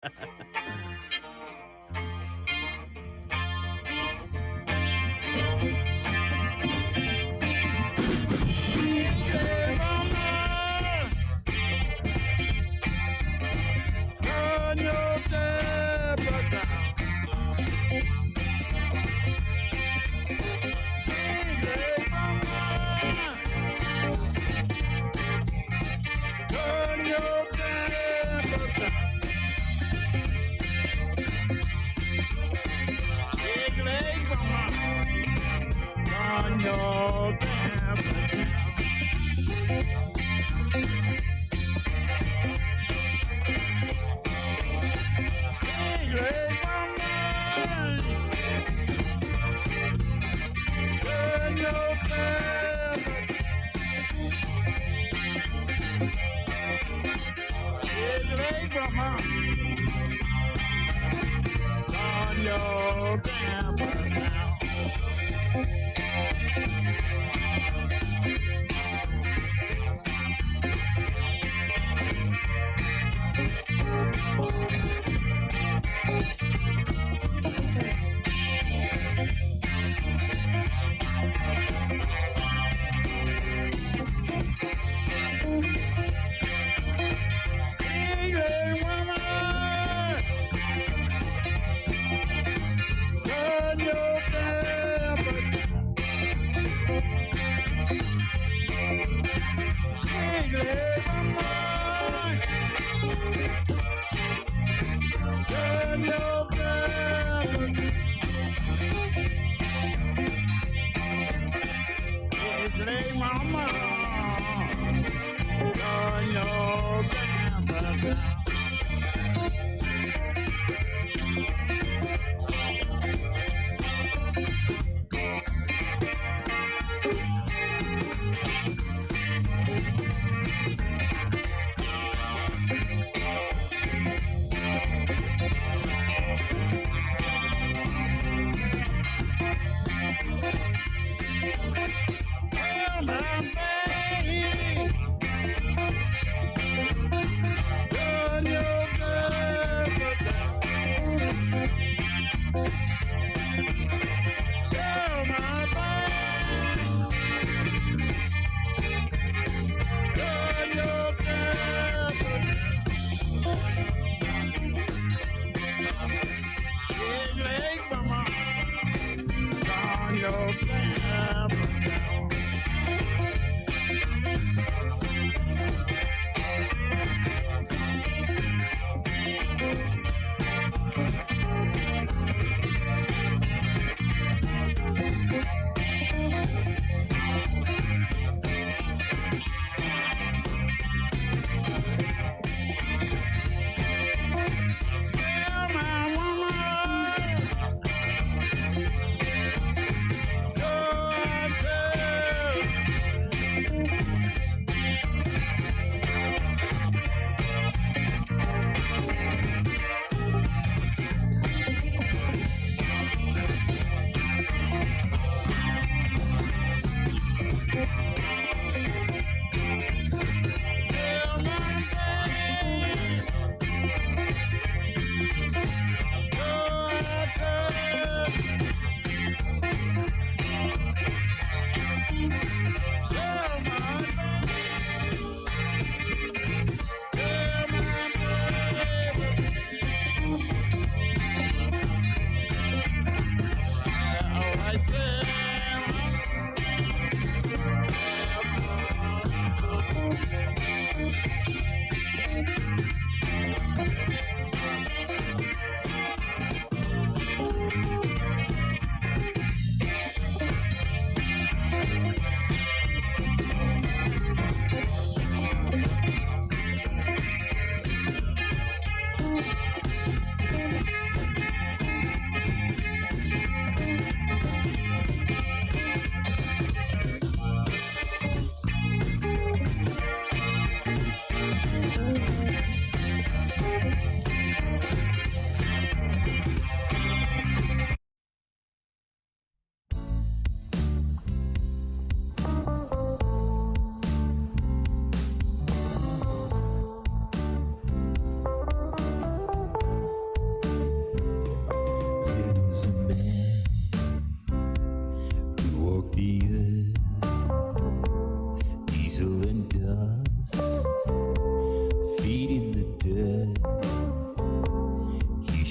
Hey, mama, turn your temper down. Hey, mama, turn your temper down. Hey, mama, turn your temper down. Hey, mama, turn your temper. Hey, mama, turn your temper down. Hey, mama, turn your temper down. Hey, mama, turn your temper down. Hey, mama, turn your temper down.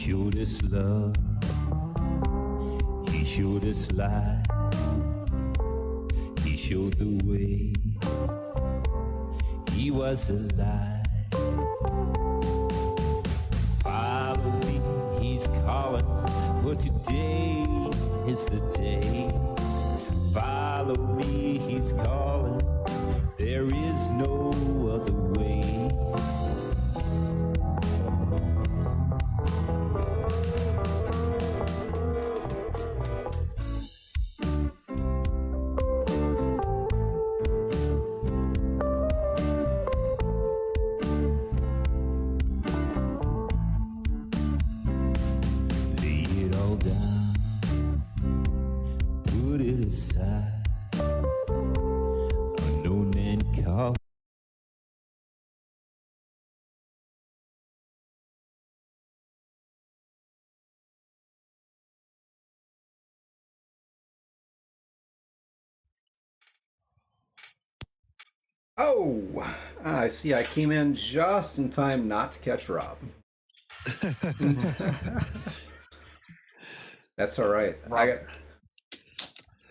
showed us love. He showed us light. He showed the way. He was the light. Follow me, he's calling, for today is the day. Follow me, he's calling, there is no other way. Oh, I see. I came in just in time not to catch Rob. That's all right.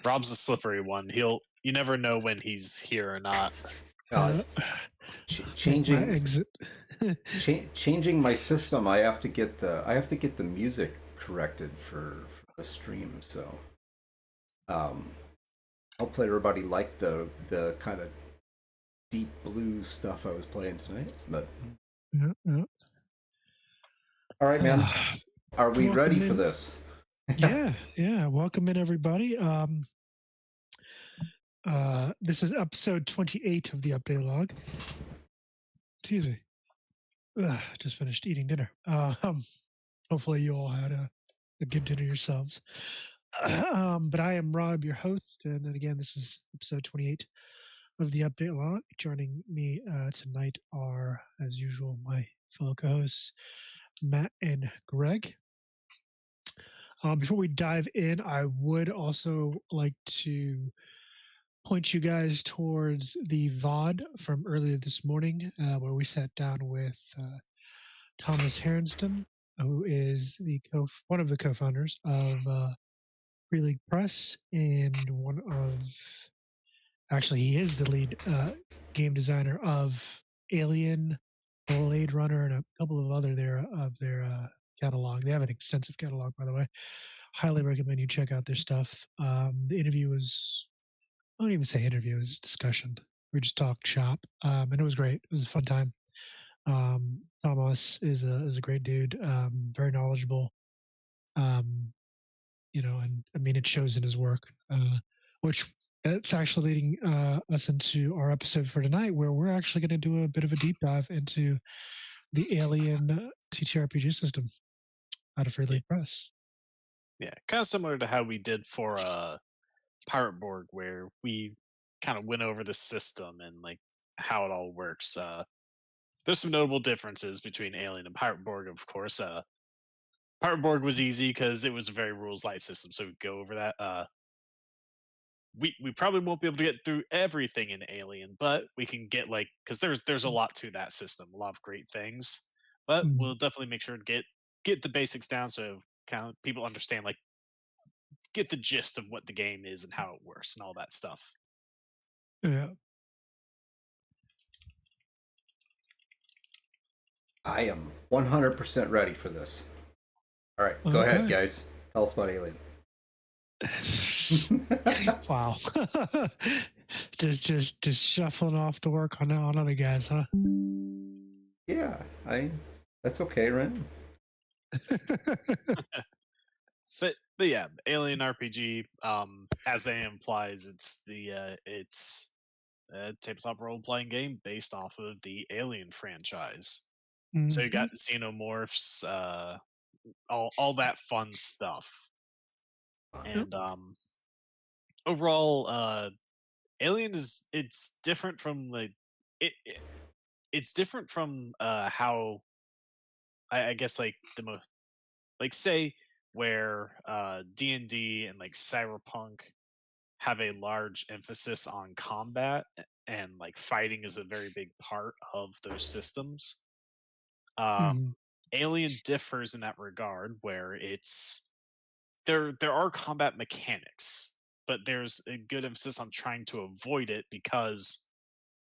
Rob's a slippery one. You never know when he's here or not. Changing changing my system. I have to get the music corrected for the stream. So, hopefully everybody liked the kind of deep blues stuff I was playing tonight. But all right, man. Are we ready for this? yeah. Welcome in, everybody. This is episode 28 of the update log. Excuse me. Just finished eating dinner. Hopefully you all had a good dinner yourselves. But I am Rob, your host, and then again, this is episode 28 of the update log. Joining me tonight are, as usual, my fellow co-hosts, Matt and Greg. Before we dive in, I would also like to point you guys towards the VOD from earlier this morning, where we sat down with Thomas Herenston, who is one of the co-founders of Free League Press, and he is the lead game designer of Alien, Blade Runner, and a couple of other of their catalog. They have an extensive catalog, by the way. Highly recommend you check out their stuff. The interview was, I don't even say interview, it was a discussion. We just talked shop, and it was great. It was a fun time. Thomas is a great dude, very knowledgeable. And I mean, it shows in his work, which it's actually leading us into our episode for tonight, where we're actually going to do a bit of a deep dive into the Alien TTRPG system out of Free League Press. Yeah, kind of similar to how we did for Pirate Borg, where we kind of went over the system and like how it all works. There's some notable differences between Alien and Pirate Borg, of course. Pirate Borg was easy because it was a very rules light system, so we go over that. We probably won't be able to get through everything in Alien, but we can get because there's a lot to that system, a lot of great things. But we'll definitely make sure to get the basics down so kind of people understand, get the gist of what the game is and how it works and all that stuff. Yeah. I am 100% ready for this. All right, go ahead, guys. Tell us about Alien. Wow. just shuffling off the work on other guys, huh? Yeah, that's okay, right? But yeah, Alien RPG, as the name implies, it's a tabletop role playing game based off of the Alien franchise. Mm-hmm. So you got xenomorphs, all that fun stuff, and overall, Alien it's different from it's different from how I guess the most say where D&D and Cyberpunk have a large emphasis on combat and fighting is a very big part of those systems. Alien differs in that regard, where there are combat mechanics, but there's a good emphasis on trying to avoid it because,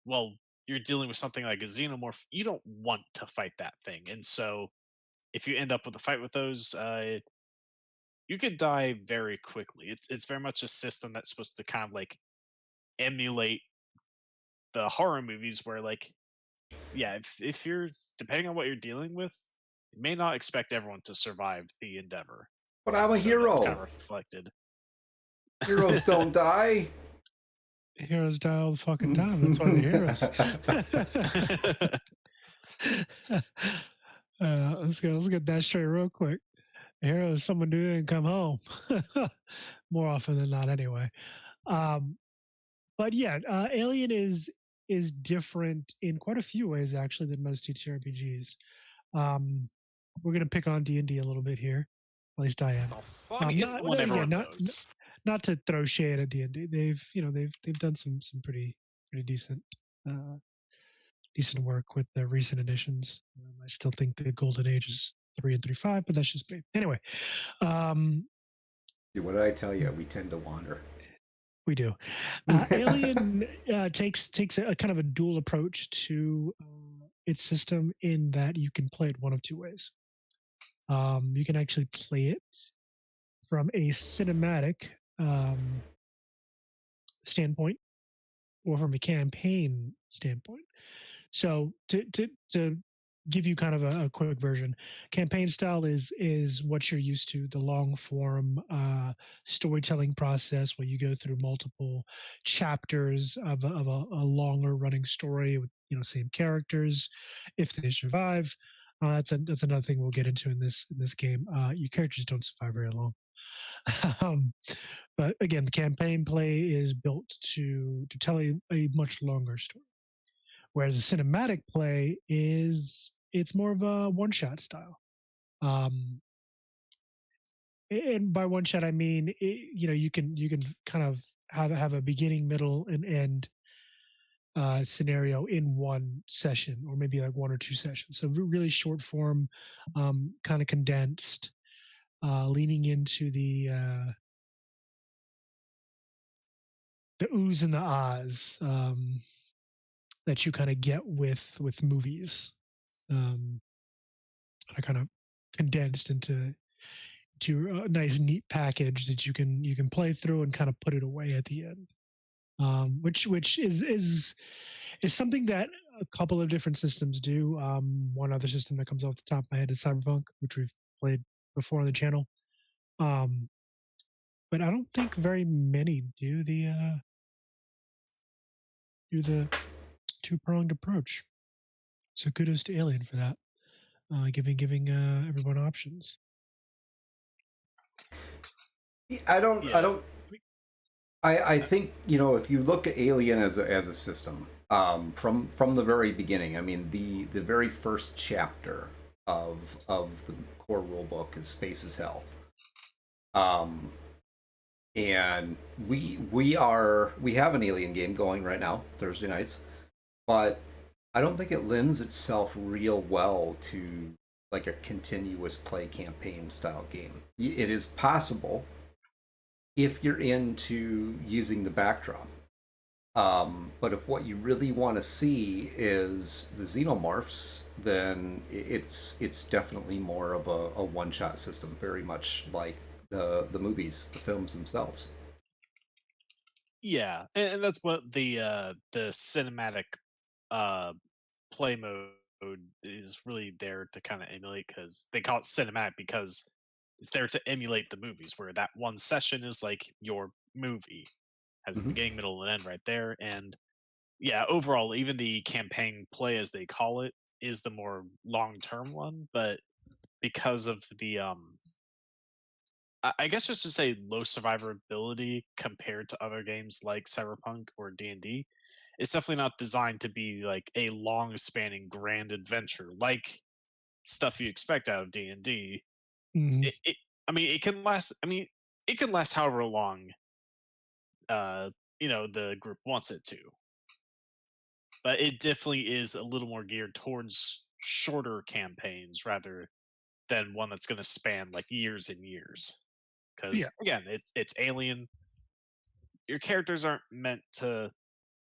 well, you're dealing with something like a xenomorph. You don't want to fight that thing, and so if you end up with a fight with those, you could die very quickly. It's very much a system that's supposed to kind of like emulate the horror movies, where like, yeah, if you're depending on what you're dealing with, you may not expect everyone to survive the endeavor. But I'm a So that's kind of hero. reflected. Heroes don't die. Heroes die all the fucking time. That's why they're heroes. Let's get that straight real quick. A hero is someone who didn't come home. More often than not, anyway. But yeah, Alien is different in quite a few ways, actually, than most TTRPGs. We're gonna pick on D&D a little bit here. At least I am. The funniest one everyone knows. Not to throw shade at D&D. They've done some pretty decent decent work with the recent editions. I still think the Golden Age is 3 and 3.5, but that's just me. Anyway, What did I tell you? We tend to wander. we do. Alien takes a kind of a dual approach to its system in that you can play it one of two ways. You can actually play it from a cinematic standpoint or from a campaign standpoint. So to give you kind of a quick version, campaign style is what you're used to, the long form storytelling process where you go through multiple chapters of a longer running story with same characters if they survive. That's another thing we'll get into in this game. Your characters don't survive very long. But again, the campaign play is built to tell a much longer story, whereas a cinematic play it's more of a one-shot style. And by one shot I mean you can kind of have a beginning, middle, and end scenario in one session, or maybe like one or two sessions. So really short form, kind of condensed, leaning into the oohs and the ahs that you kind of get with movies. Are kind of condensed into a nice neat package that you can play through and kind of put it away at the end. Which is something that a couple of different systems do. One other system that comes off the top of my head is Cyberpunk, which we've played before on the channel. But I don't think very many do the two-pronged approach. So kudos to Alien for that, giving everyone options. I think if you look at Alien as a system, from the very beginning, I mean the very first chapter of the core rulebook is Space is Hell. And we have an Alien game going right now Thursday nights, but I don't think it lends itself real well to like a continuous play campaign style game. It is possible if you're into using the backdrop, but if what you really want to see is the xenomorphs, then it's definitely more of a one-shot system, very much like the movies, the films themselves. Yeah, and that's what the cinematic play mode is really there to kind of emulate, because they call it cinematic because it's there to emulate the movies, where that one session is like your movie, has the beginning, middle, and end right there. And yeah, overall, even the campaign play, as they call it, is the more long-term one. But because of the I guess just to say low survivability compared to other games like Cyberpunk or D&D, it's definitely not designed to be like a long-spanning grand adventure like stuff you expect out of D&D. Mm-hmm. It can last. I mean, it can last however long, the group wants it to. But it definitely is a little more geared towards shorter campaigns rather than one that's going to span like years and years. Because Yeah. again, it's Alien. Your characters aren't meant to.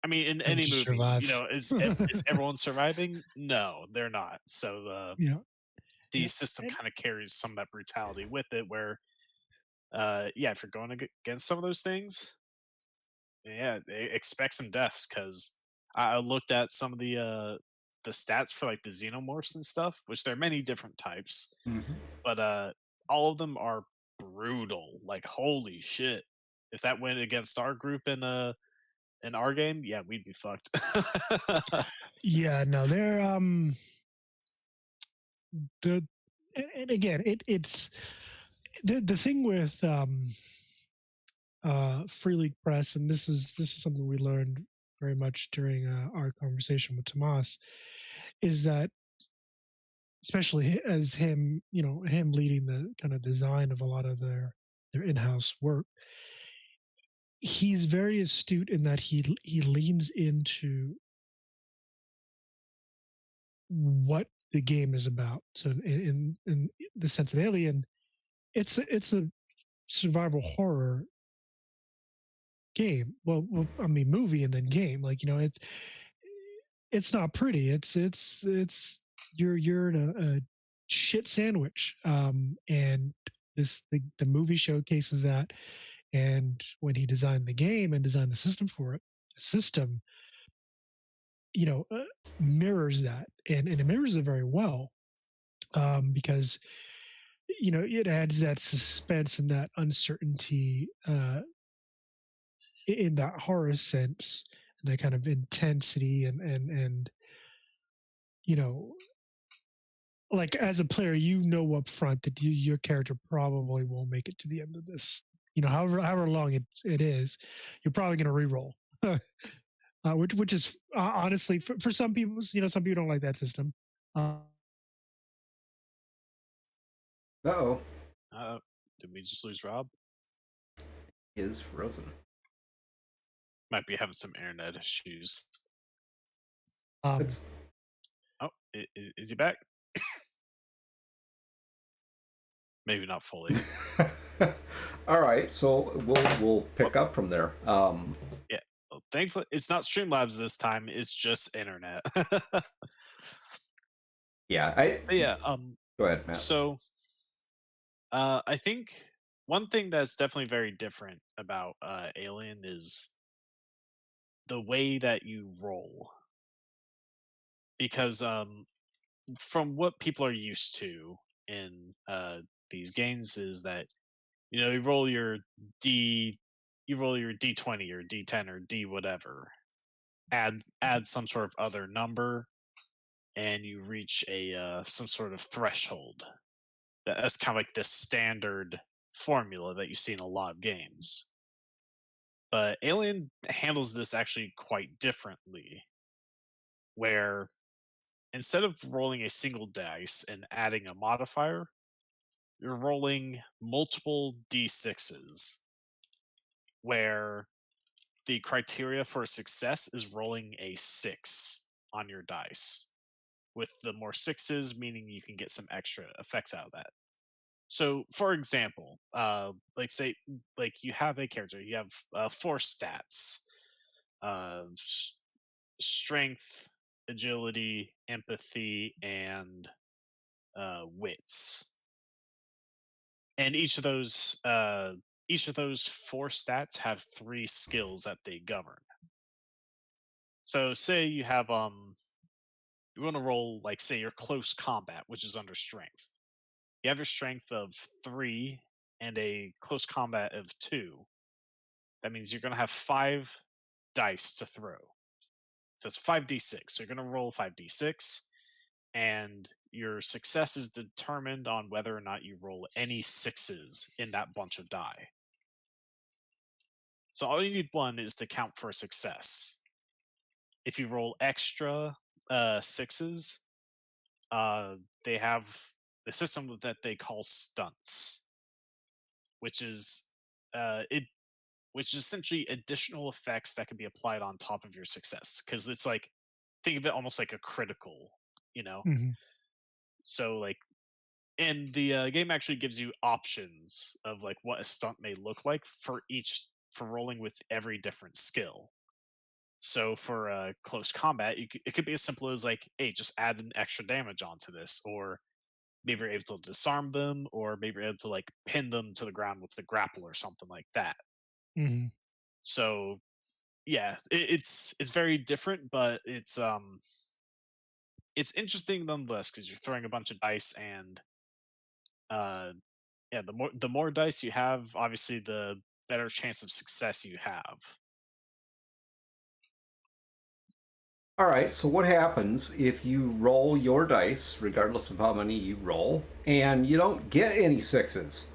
I mean, in any to movie, survive. is everyone surviving? No, they're not. So You know, the yeah, system and- kind of carries some of that brutality with it. Where, yeah, if you're going against some of those things, yeah, expect some deaths. Because I looked at some of the stats for like the xenomorphs and stuff, which there are many different types, but all of them are brutal. Like holy shit! If that went against our group in our game, yeah, we'd be fucked. yeah, no, they're the and again, it's the thing with Free League Press, and this is something we learned very much during our conversation with Tomas, is that especially as him, him leading the kind of design of a lot of their in-house work, he's very astute in that he leans into what the game is about. So in the sense of Alien, it's a survival horror game. Well, I mean, movie and then game. Like it's not pretty. It's you're in a shit sandwich. And the movie showcases that. And when he designed the game and designed the system for it, the system, mirrors that, and it mirrors it very well, because it adds that suspense and that uncertainty in that horror sense, and that kind of intensity, and like as a player, up front that your character probably won't make it to the end of this. However long it is, you're probably going to re-roll. Which is honestly for some people, some people don't like that system. Uh-oh. Did we just lose Rob? He is frozen. Might be having some internet issues. It's Oh, is he back? Maybe not fully. all right. So we'll pick up from there. Yeah. Well, thankfully, it's not Streamlabs this time. It's just internet. Yeah. But yeah. Go ahead, Matt. So, I think one thing that's definitely very different about Alien is the way that you roll. Because from what people are used to in these games is that you roll your D20 or D10 or D whatever, add some sort of other number, and you reach a some sort of threshold. That's kind of like the standard formula that you see in a lot of games. But Alien handles this actually quite differently, where instead of rolling a single dice and adding a modifier, you're rolling multiple d6s, where the criteria for success is rolling a 6 on your dice, with the more sixes meaning you can get some extra effects out of that. So, for example, like say, like you have a character, you have 4 stats: strength, agility, empathy, and wits. And each of those 4 stats have 3 skills that they govern. So say you have you want to roll, like, say your close combat, which is under strength. You have your strength of 3 and a close combat of 2. That means you're going to have 5 dice to throw. So it's 5d6. So you're going to roll 5d6, and your success is determined on whether or not you roll any 6s in that bunch of die. So all you need one is to count for a success. If you roll extra 6s, they have the system that they call stunts, which is essentially additional effects that can be applied on top of your success. Because it's like, think of it almost like a critical. you know. Mhm. So like, and the game actually gives you options of like what a stunt may look like for rolling with every different skill. So for close combat, it could be as simple as like, hey, just add an extra damage onto this, or maybe you're able to disarm them, or maybe you're able to like pin them to the ground with the grapple or something like that. Mhm. So yeah, it's very different, but it's interesting nonetheless because you're throwing a bunch of dice, and uh yeah, the more dice you have, obviously the better chance of success you have. All right, so what happens if you roll your dice, regardless of how many you roll, and you don't get any sixes?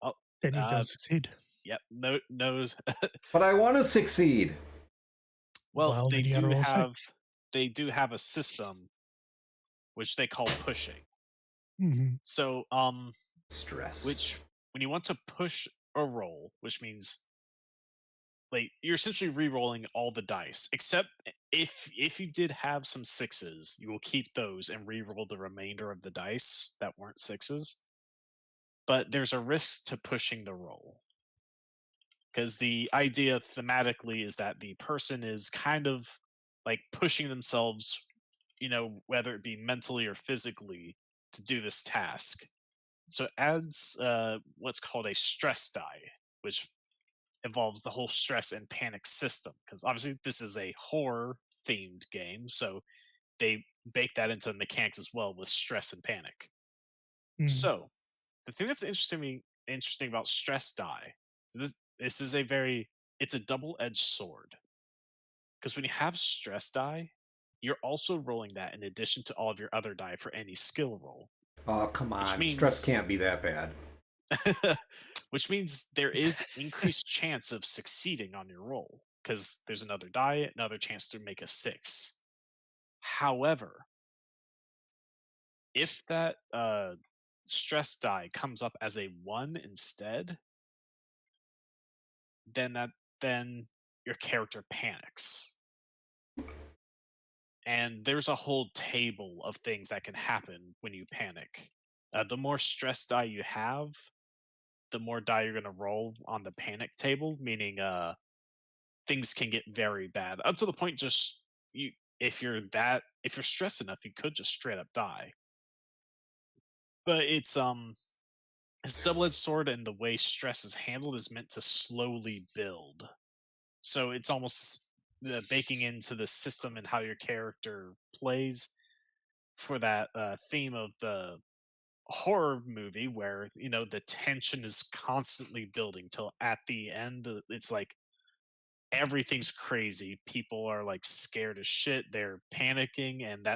Oh, Then you uh, don't succeed. yep, no. But I want to succeed. Well, Well, then you gotta roll a 6. they do have a system which they call pushing. Mhm. So Stress. which when you want to push a roll, which means like you're essentially re-rolling all the dice, except if you did have some sixes, you will keep those and re-roll the remainder of the dice that weren't sixes. But there's a risk to pushing the roll, because the idea thematically is that the person is kind of like pushing themselves, whether it be mentally or physically, to do this task. So it adds what's called a stress die, which involves the whole stress and panic system. Because obviously, this is a horror themed game, so they bake that into the mechanics as well with stress and panic. Mhm. So the thing that's interesting about stress die, so this is it's a double edged sword, because when you have stress die, you're also rolling that in addition to all of your other die for any skill roll, Oh, come which on. Stress means can't be that bad. which means there is increased chance of succeeding on your roll because there's another die, another chance to make a 6. However, if that stress die comes up as a 1 instead, then then your character panics. And there's a whole table of things that can happen when you panic. The more stress die you have, the more die you're going to roll on the panic table, meaning things can get very bad up to the point just you if you're stressed enough, you could just straight up die. But it's double-edged sword, and the way stress is handled is meant to slowly build. So it's almost baking into the system and how your character plays for that theme of the horror movie, where the tension is constantly building till at the end it's like everything's crazy, people are like scared as shit, they're panicking, and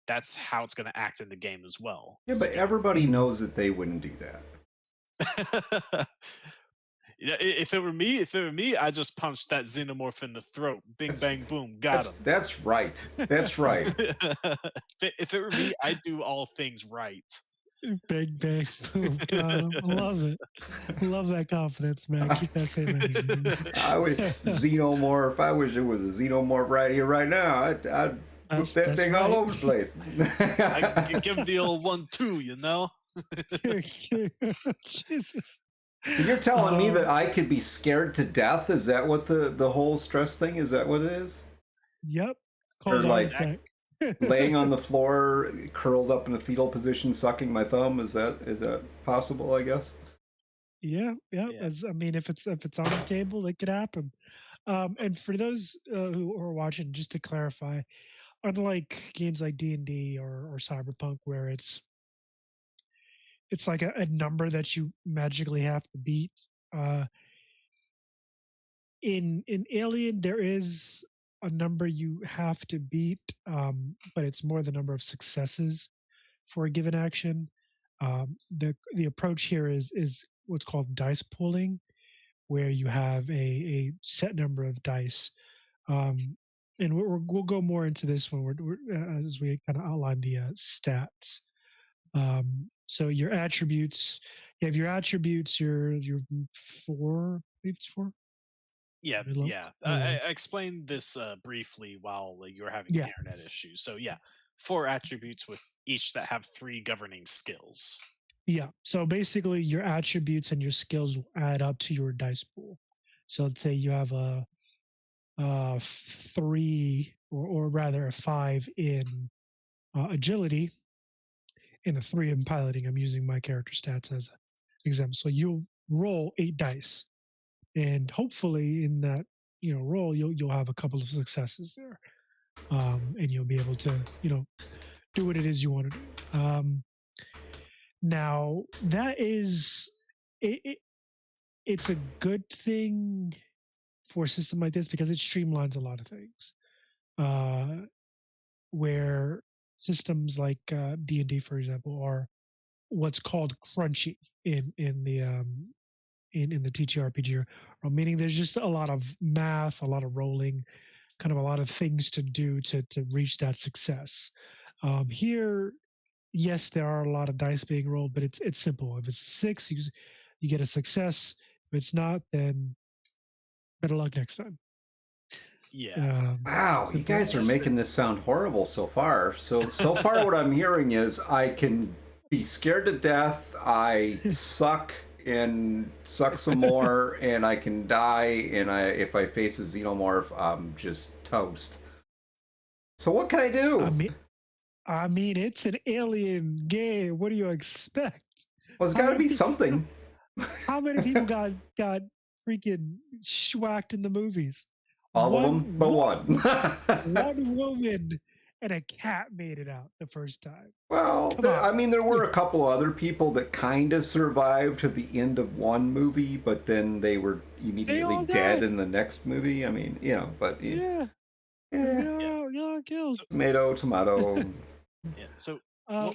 that's how it's going to act in the game as well. Yeah, but So, everybody knows that they wouldn't do that. if it were me, I just punched that xenomorph in the throat. Bing, That's- bang, boom, got him. That's right. That's right. If it were me, I'd do all things right. Big bang boom. Got him. I love it. I love that confidence, man. Keep that same energy. I wish xenomorph. I wish it was a xenomorph right here, right now. I'd whip That's- that that's thing right. all over the place. I could give him the old 1-2, Jesus. So you're telling me that Um, I could be scared to death? Is that what the whole stress thing? Is that what it is? Yep. Or Called like Aztec. laying on the floor, curled up in a fetal position, sucking my thumb? Is that possible? I guess. Yeah. Yeah. I mean, if it's on the table, it could happen. And for those who are watching, just to clarify, unlike games like D&D or Cyberpunk, where it's like a number that you magically have to beat. In Alien, there is a number you have to beat, but it's more the number of successes for a given action. The approach here is what's called dice pooling, where you have a set number of dice. And we'll go more into this when as we kind of outline the stats. So your attributes, you have your attributes, your 4, I believe it's 4. Yeah, Hello? yeah. Hello. I explained this briefly while you were having Yeah. internet issues. So yeah, 4 attributes with each that have 3 governing skills. Yeah. So basically, your attributes and your skills will add up to your dice pool. So let's say you have a 3, or rather a 5 in agility and a 3 in piloting. I'm using my character stats as an example. So you'll roll 8 dice, and hopefully in that roll you'll have a couple of successes there, and you'll be able to do what it is you want to do. Now that is it's a good thing for a system like this because it streamlines a lot of things. Where systems like D&D, for example, are what's called crunchy in the TTRPG, meaning there's just a lot of math, a lot of rolling, kind of a lot of things to do to reach that success. Here, yes, there are a lot of dice being rolled, but it's simple. If it's 6, you get a success. If it's not, then better luck next time. Yeah. Wow, you guys are making this sound horrible so far. So far what I'm hearing is I can be scared to death, I suck and suck some more, and I can die, and if I face a xenomorph, I'm just toast. So what can I do? I mean, it's an alien game. What do you expect? Well, there's got to be something. How many people got freaking schwacked in the movies? All of them, but one. One woman and a cat made it out the first time. Well, I mean, there were a couple other people that kind of survived to the end of one movie, but then they were immediately dead in the next movie. I mean, but yeah. Kills. Tomato. Yeah. So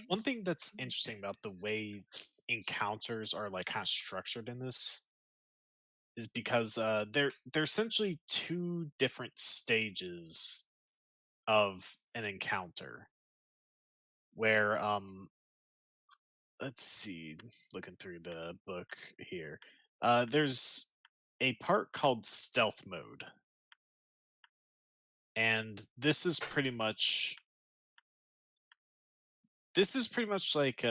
one thing that's interesting about the way encounters are like kind of structured in this is because they're essentially 2 different stages of an encounter. Where let's see, looking through the book here, there's a part called stealth mode, and this is pretty much like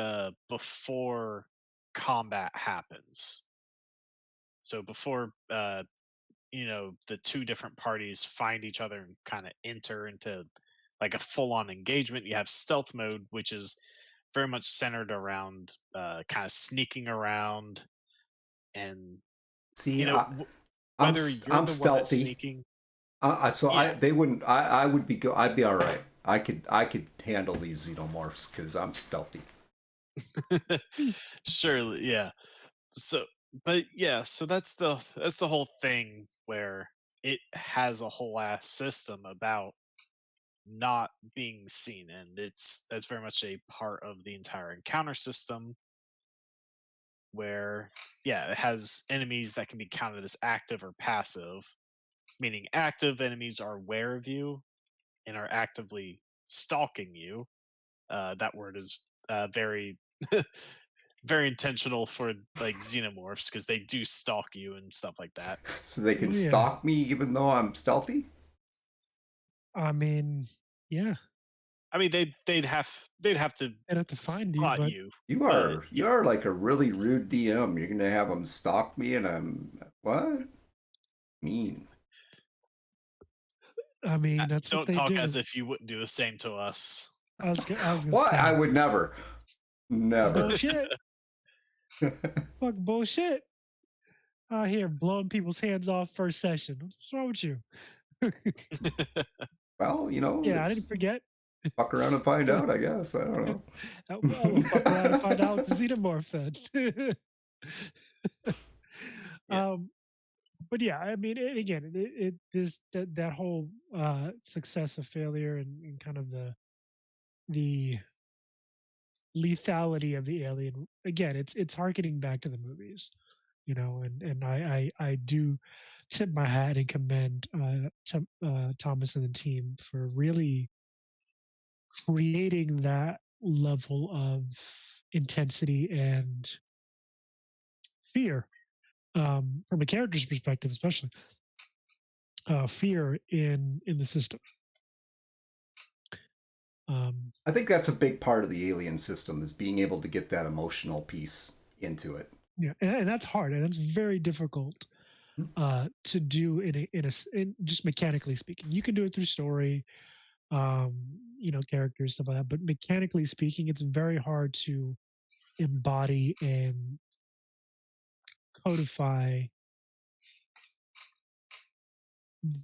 before combat happens. So before the 2 different parties find each other and kind of enter into like a full-on engagement, you have stealth mode, which is very much centered around kind of sneaking around and See, whether you're the one that's sneaking. They wouldn't. I would be. I'd be all right. I could handle these xenomorphs because I'm stealthy. Sure, yeah. So, but yeah, so that's the whole thing where it has a whole ass system about not being seen, and that's very much a part of the entire encounter system where it has enemies that can be counted as active or passive, meaning active enemies are aware of you and are actively stalking you. That word is very very intentional for like xenomorphs because they do stalk you and stuff like that. So they can stalk me even though I'm stealthy? I mean, yeah. I mean, they'd have to find you. You are like a really rude DM. You're gonna have them stalk me, and I'm what? Mean. I mean, that's don't what they talk do. as if you wouldn't do the same to us. I was gonna what? say. I would never. Bullshit. Fuck bullshit. Here, blowing people's hands off first session. What's wrong with you? Well, Yeah, I didn't forget. Fuck around and find out, I guess. I don't know. I'll fuck around and find out what the xenomorph then. But yeah, I mean, that whole success or failure and kind of the lethality of the alien. Again, it's harkening back to the movies, and I do tip my hat and commend Thomas and the team for really creating that level of intensity and fear from a character's perspective, especially. fear in the system. I think that's a big part of the Alien system, is being able to get that emotional piece into it. Yeah, and that's hard, and it's very difficult to do in just mechanically speaking. You can do it through story, characters, stuff like that, but mechanically speaking, it's very hard to embody and codify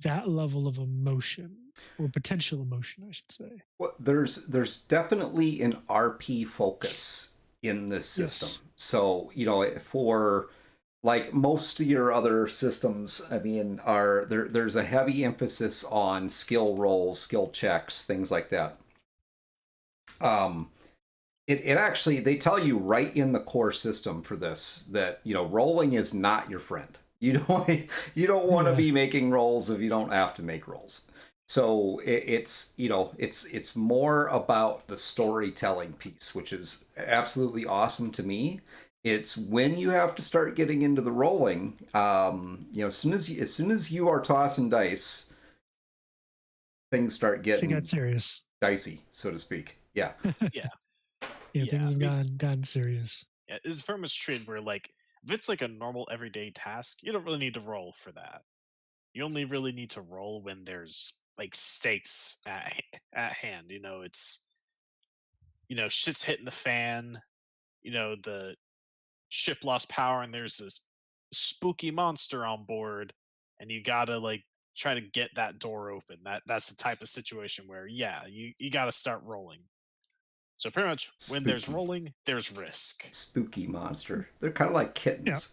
that level of emotion, or potential emotion, I should say. Well, there's definitely an RP focus in this system. Yes. So, for like most of your other systems, I mean, there's a heavy emphasis on skill rolls, skill checks, things like that. It actually, they tell you right in the core system for this that, rolling is not your friend. You don't want to be making rolls if you don't have to make rolls. So it's more about the storytelling piece, which is absolutely awesome to me. It's when you have to start getting into the rolling, as soon as you are tossing dice, things start getting It got serious. dicey, so to speak. Yeah. Yeah. Yeah, things have gotten serious. Yeah, it's very much treated where, like, if it's like a normal everyday task, you don't really need to roll for that. You only really need to roll when there's like stakes at hand. It's shit's hitting the fan. The ship lost power, and there's this spooky monster on board, and you gotta like try to get that door open. That's the type of situation where you gotta start rolling. So pretty much when there's Spooky. rolling, there's risk. Spooky monster. They're kind of like kittens,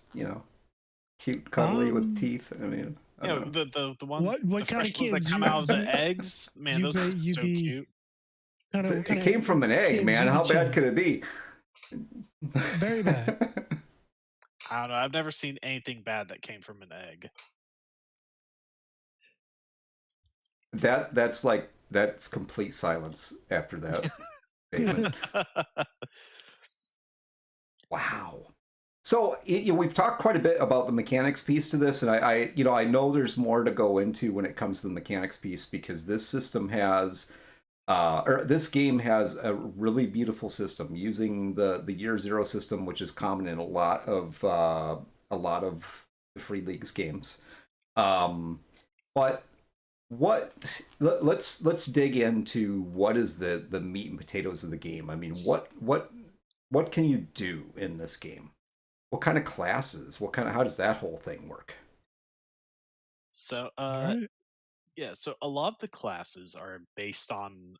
cute, cuddly with teeth. I mean, I don't know. The one, What the kind fresh of ones that kids? come out of the eggs, man, those are so cute. It came from an egg, man. How bad could it be? Very bad. I don't know. I've never seen anything bad that came from an egg. That's complete silence after that statement. Wow. So we've talked quite a bit about the mechanics piece to this, and I know there's more to go into when it comes to the mechanics piece, because this system has, or this game has a really beautiful system using the Year Zero system, which is common in a lot of the Free Leagues games. But let's dig into what is the meat and potatoes of the game. I mean, what can you do in this game? What kind of classes? How does that whole thing work? So, so a lot of the classes are based on,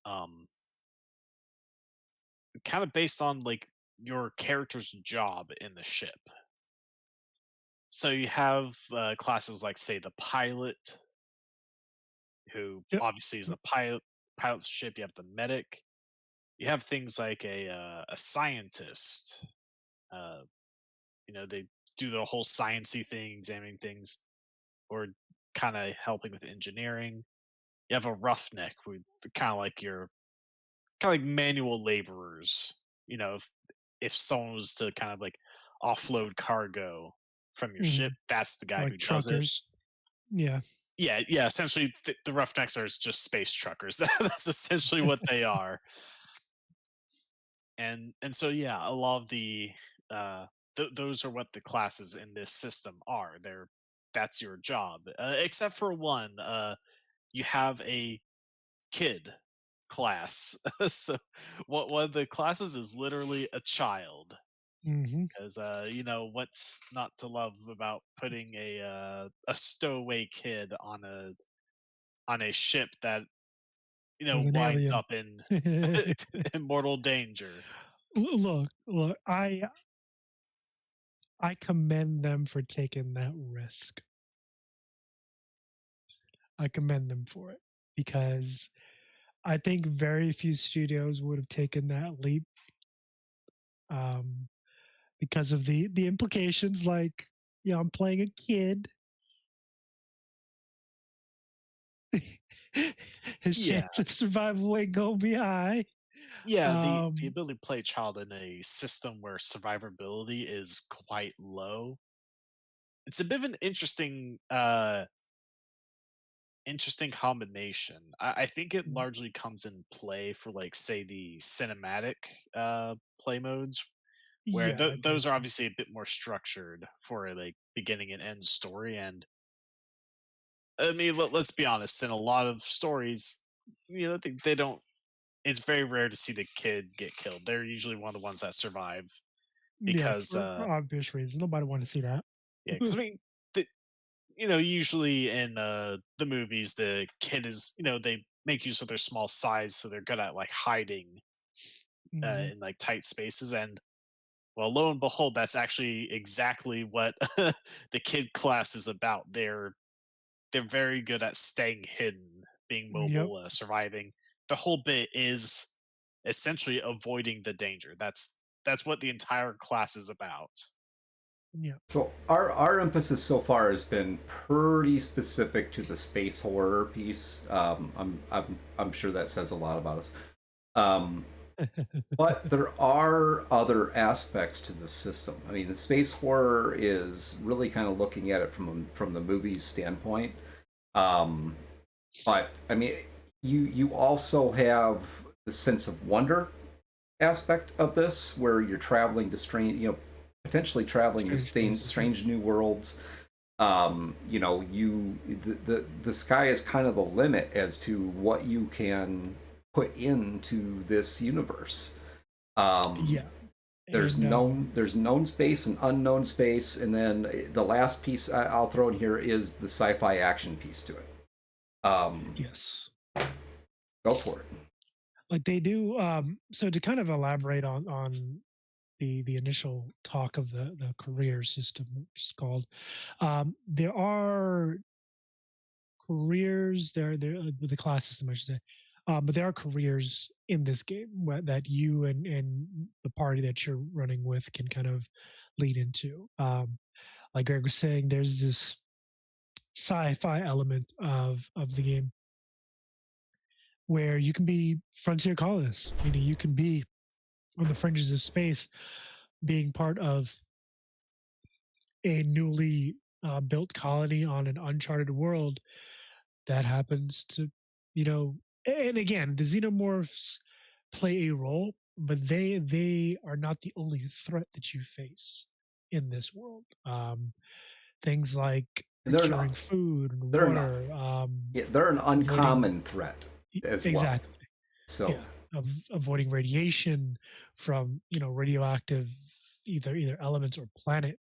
kind of based on like your character's job in the ship. So you have classes like, say, the pilot, who obviously is a pilot's ship. You have the medic. You have things like a scientist. They do the whole sciencey thing, examining things, or kind of helping with engineering. You have a roughneck, who kind of like manual laborers. If someone was to kind of like offload cargo from your ship, that's the guy like who truckers. does it. Yeah. Essentially, the roughnecks are just space truckers. That's essentially what they are. And so a lot of the those are what the classes in this system are. That's your job, except for one. You have a kid class. So one of the classes is literally a child. Because what's not to love about putting a stowaway kid on a ship that winds up in in mortal danger. Look, I commend them for taking that risk. I commend them for it, because I think very few studios would have taken that leap, because of the implications. Like, I'm playing a kid. His chance of survival ain't gonna be high. Yeah, the ability to play a child in a system where survivability is quite low. It's a bit of an interesting interesting combination. I think it Mm. largely comes in play for like say the cinematic play modes where Yeah, I believe those are so. obviously a bit more structured for a like beginning and end story. And I mean, let's be honest, in a lot of stories, they don't. It's very rare to see the kid get killed. They're usually one of the ones that survive Yeah, because, for obvious reasons. Nobody want to see that. yeah, because I mean, the, usually in the movies, the kid is, they make use of their small size, so they're good at like hiding Hmm. in like tight spaces. And well, lo and behold, that's actually exactly what the kid class is about. They're very good at staying hidden, being Yep. mobile, surviving. The whole bit is essentially avoiding the danger. That's what the entire class is about. Yeah. So our emphasis so far has been pretty specific to the space horror piece. I'm sure that says a lot about us. Um, but there are other aspects to the system. I mean, the space horror is really kind of looking at it from the movie's standpoint. Um, but I mean, you also have the sense of wonder aspect of this, where you're traveling to strange, potentially traveling to Strange places. strange new worlds. The sky is kind of the limit as to what you can put into this universe. Yeah. There's And known space and unknown space, and then the last piece I'll throw in here is the sci-fi action piece to it. yes. Go for it. Like they do so to kind of elaborate on the initial talk of the career system, which is called, there are careers there the class system, I should say, but there are careers in this game that you and the party that you're running with can kind of lead into. Like Greg was saying, there's this sci-fi element of the game where you can be frontier colonists. You can be on the fringes of space, being part of a newly built colony on an uncharted world that happens to, you know, and again, the xenomorphs play a role, but they are not the only threat that you face in this world. Things like And they're procuring not. food and They're not. water, Yeah, they're an avoiding uncommon threat as well. exactly, So yeah, avoiding radiation from radioactive either elements or planet.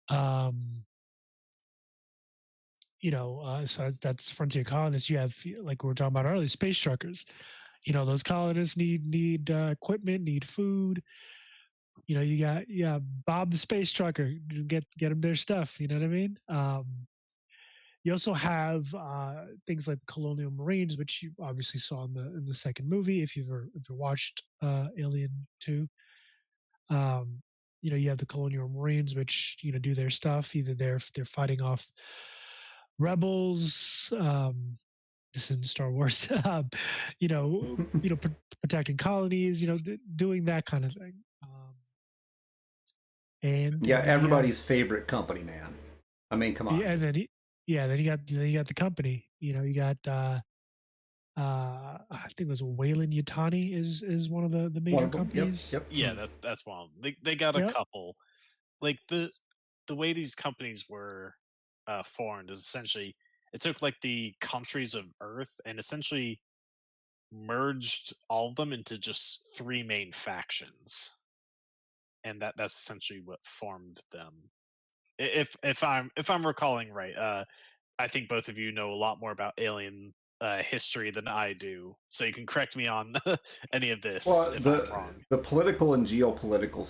Um, so that's frontier colonists. You have, like we were talking about earlier, space truckers. Those colonists need equipment, need food. You got Bob the space trucker, get them their stuff. You know what I mean? You also have things like colonial marines, which you obviously saw in the second movie. If you've ever watched Alien 2, you have the colonial marines, which do their stuff. Either they're fighting off rebels. This is in Star Wars. Protecting colonies. Doing that kind of thing. And yeah, then everybody's favorite company, man. I mean, come on. and then you got the company. You got I think it was Wayland Yutani is one of the One major of them. Yep. companies. Yep. Yeah, that's one. They got a Yep. couple. Like the way these companies were formed is essentially it took like the countries of Earth and essentially merged all of them into just three main factions, and that's essentially what formed them. If I'm recalling right, I think both of you know a lot more about alien history than I do, so you can correct me on any of this Well, if I'm wrong. the political and geopolitical,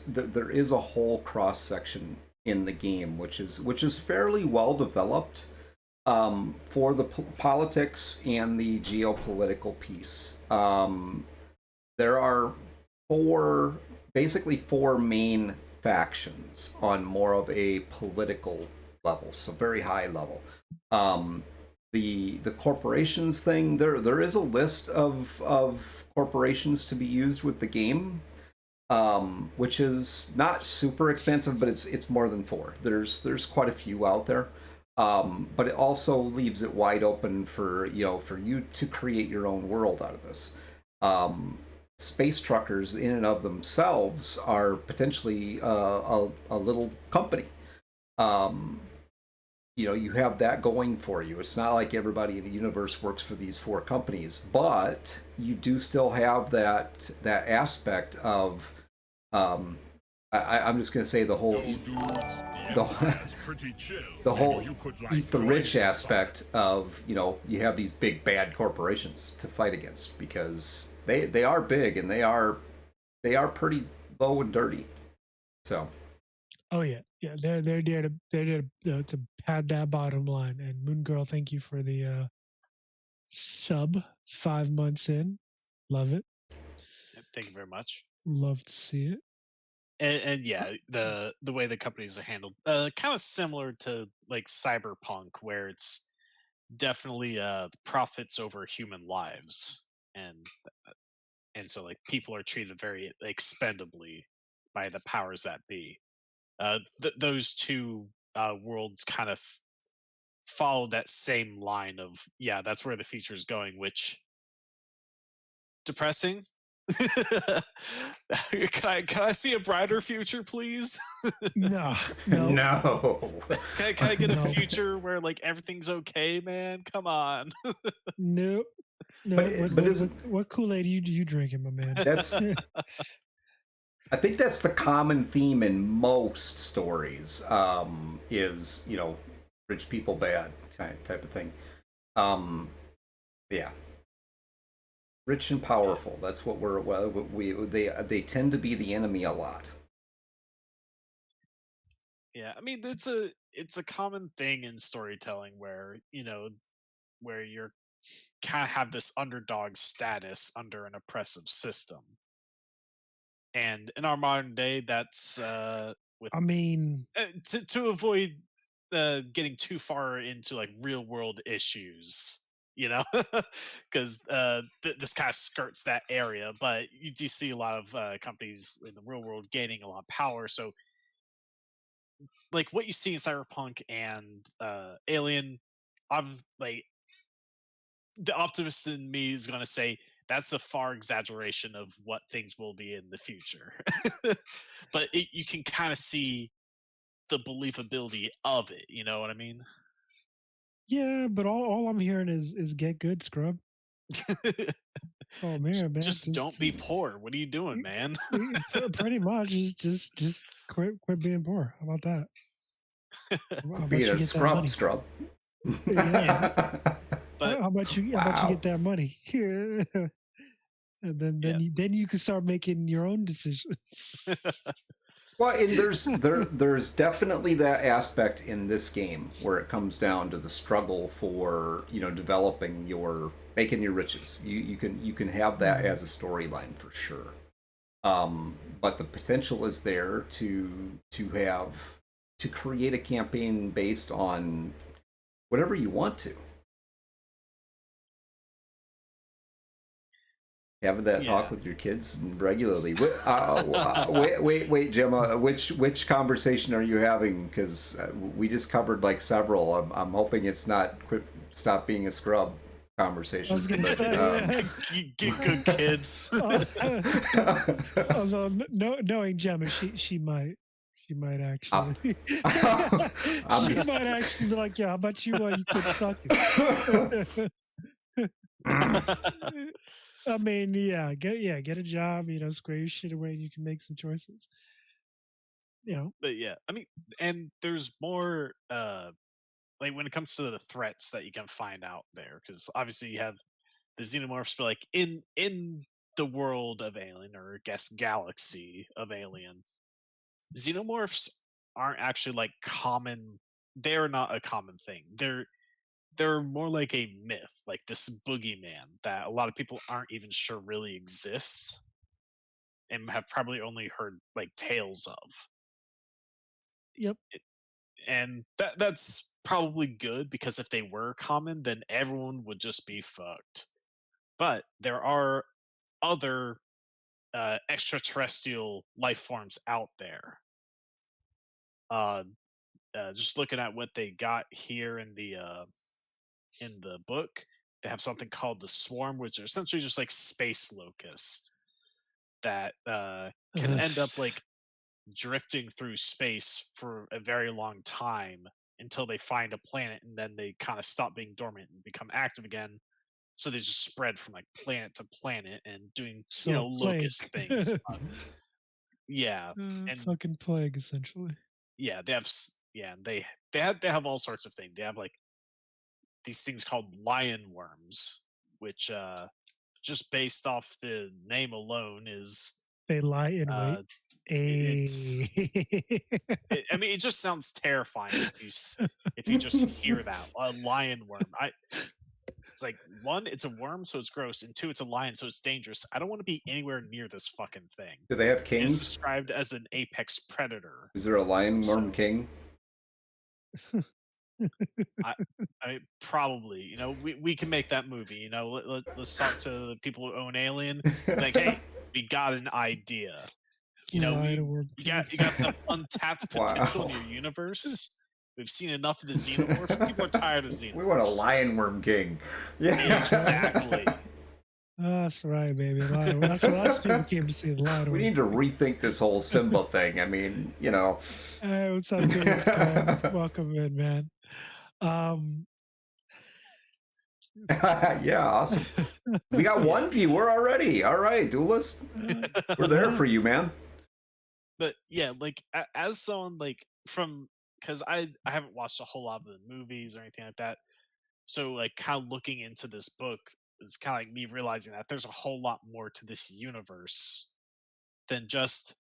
there is a whole cross section in the game, which is fairly well developed for the politics and the geopolitical piece. There are basically four main factions on more of a political level, so very high level. The corporations thing, there is a list of corporations to be used with the game, which is not super expensive, but it's more than four. There's quite a few out there. But it also leaves it wide open for for you to create your own world out of this. Um, Space truckers, in and of themselves, are potentially a little company. Um, you have that going for you. It's not like everybody in the universe works for these four companies, but you do still have that aspect of um, I'm just going to say the whole Yo, dudes, the the, Empire is pretty chill. the whole Maybe you could, like, eat the join rich them aspect of you have these big bad corporations to fight against because they are big and they are pretty low and dirty. So Oh yeah, yeah. They're there to pad that bottom line. And Moon Girl, thank you for the sub. 5 months in, love it. Thank you very much. Love to see it. And yeah, the way the companies are handled, kind of similar to like Cyberpunk, where it's definitely the profits over human lives, and so like people are treated very expendably by the powers that be. Those two worlds kind of follow that same line of, yeah, that's where the future is going, which depressing. Can I see a brighter future, please? No, no, no. Can I get a No. future where like everything's okay, man? Come on. nope. No, But isn't what Kool-Aid you drinking, my man? that's I think that's the common theme in most stories. Is rich people bad type of thing. Yeah, rich and powerful. That's what they tend to be the enemy a lot. Yeah, I mean it's a common thing in storytelling where where you're kind of have this underdog status under an oppressive system. And in our modern day, that's with I mean, to avoid getting too far into like real world issues, because this kind of skirts that area. But you do see a lot of companies in the real world gaining a lot of power. So, like what you see in Cyberpunk and Alien, I'm like the optimist in me is going to say that's a far exaggeration of what things will be in the future. But you can kind of see the believability of it. You know what I mean? yeah, but all I'm hearing is get good, scrub. That's all I'm hearing, man. Just don't be poor. What are you doing, man? pretty much just quit being poor. How about that? How about Being you a get that scrub money? strub. Yeah. But How about you Wow. get that money? And then you can start making your own decisions. Well, and there's definitely that aspect in this game where it comes down to the struggle for developing making your riches. You can have that as a storyline for sure. But the potential is there to create a campaign based on whatever you want to. Having that talk Yeah. with your kids regularly. Wait, Gemma. Which conversation are you having? Because we just covered like several. I'm hoping it's not stop being a scrub I conversation. was gonna but, say, Get good kids. although knowing Gemma, she might actually I'm she just- might actually be like, yeah, how about you quit sucking? I mean, get a job, square your shit away, and you can make some choices. But yeah, I mean, and there's more like when it comes to the threats that you can find out there, because obviously you have the xenomorphs, but like in the world of Alien, or I guess galaxy of Alien, xenomorphs aren't actually like common. They're not a common thing. They're more like a myth, like this boogeyman that a lot of people aren't even sure really exists and have probably only heard like tales of. Yep. And that's probably good, because if they were common, then everyone would just be fucked. But there are other extraterrestrial life forms out there. just looking at what they got here in the book, they have something called the Swarm, which are essentially just like space locusts that can end up like drifting through space for a very long time until they find a planet, and then they kind of stop being dormant and become active again. So they just spread from like planet to planet and doing So locust things. Yeah, and fucking plague, essentially. yeah, they have they have all sorts of things. They have like these things called lion worms, which just based off the name alone is They lie in uh, wait. it's I mean, it just sounds terrifying if you just hear that, a lion worm. It's like, one, it's a worm, so it's gross, and two, it's a lion, so it's dangerous. I don't want to be anywhere near this fucking thing. Do they have It's kings? described as an apex predator. Is there a lion worm So- king? I mean, probably. We can make that movie. Let's talk to the people who own Alien. Like, hey, we got an idea. You got some untapped potential in Wow. your universe. We've seen enough of the xenomorphs. People are tired of xenomorphs. We want a lion worm king. Yeah, Exactly. That's right, baby. That's what us people came to see. The lion. We need to rethink this whole Simba thing. I mean, Hey, what's up, dude? Welcome in, man. yeah, awesome. We got one viewer already. All right, Duelist. We're there for you, man. But yeah, like as someone like from, because I haven't watched a whole lot of the movies or anything like that, so like kind of looking into this book is kind of like me realizing that there's a whole lot more to this universe than just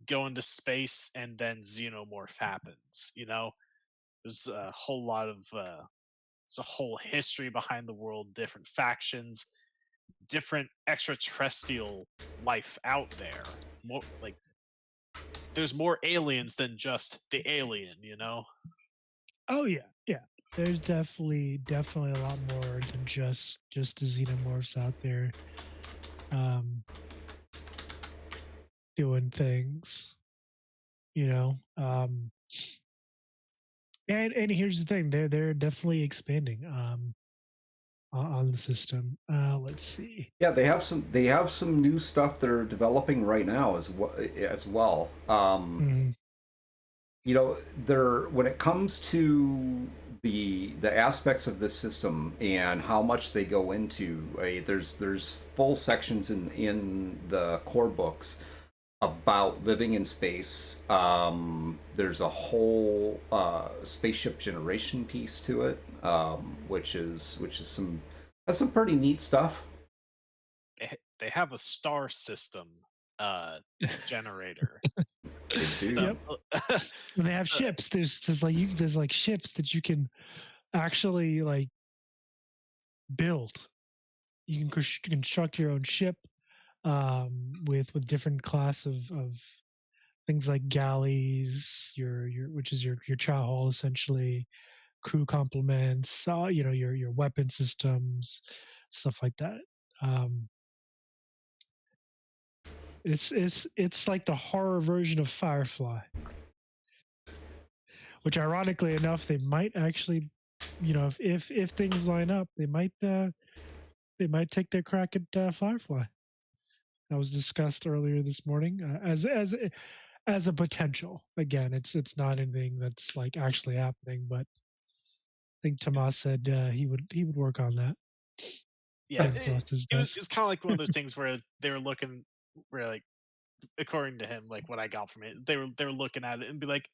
go into space and then xenomorph happens. There's a whole lot of there's a whole history behind the world, different factions, different extraterrestrial life out there. More like there's more aliens than just the alien. Oh yeah. There's definitely a lot more than just the xenomorphs out there, doing things. And here's the thing: they're definitely expanding on the system. Let's see. Yeah, they have some new stuff they're developing right now as well. Mhm. When it comes to the aspects of this system and how much they go into, there's full sections in the core books about living in space. There's a whole spaceship generation piece to it, which is that's some pretty neat stuff. They have a star system generator. They do. So, And they have ships. There's like ships that you can actually like build. You can construct your own ship with different class of things like galleys, which is your chow hall essentially, crew complements, your weapon systems, stuff like that. It's like the horror version of Firefly, which ironically enough they might actually, if things line up, they might take their crack at Firefly. That was discussed earlier this morning as a potential. Again, it's not anything that's like actually happening, but I think Tomas said he would work on that. yeah, Getting across his it was desk. kind of like one of those things where they were looking, where like, according to him, like what I got from it, they were looking at it and be like,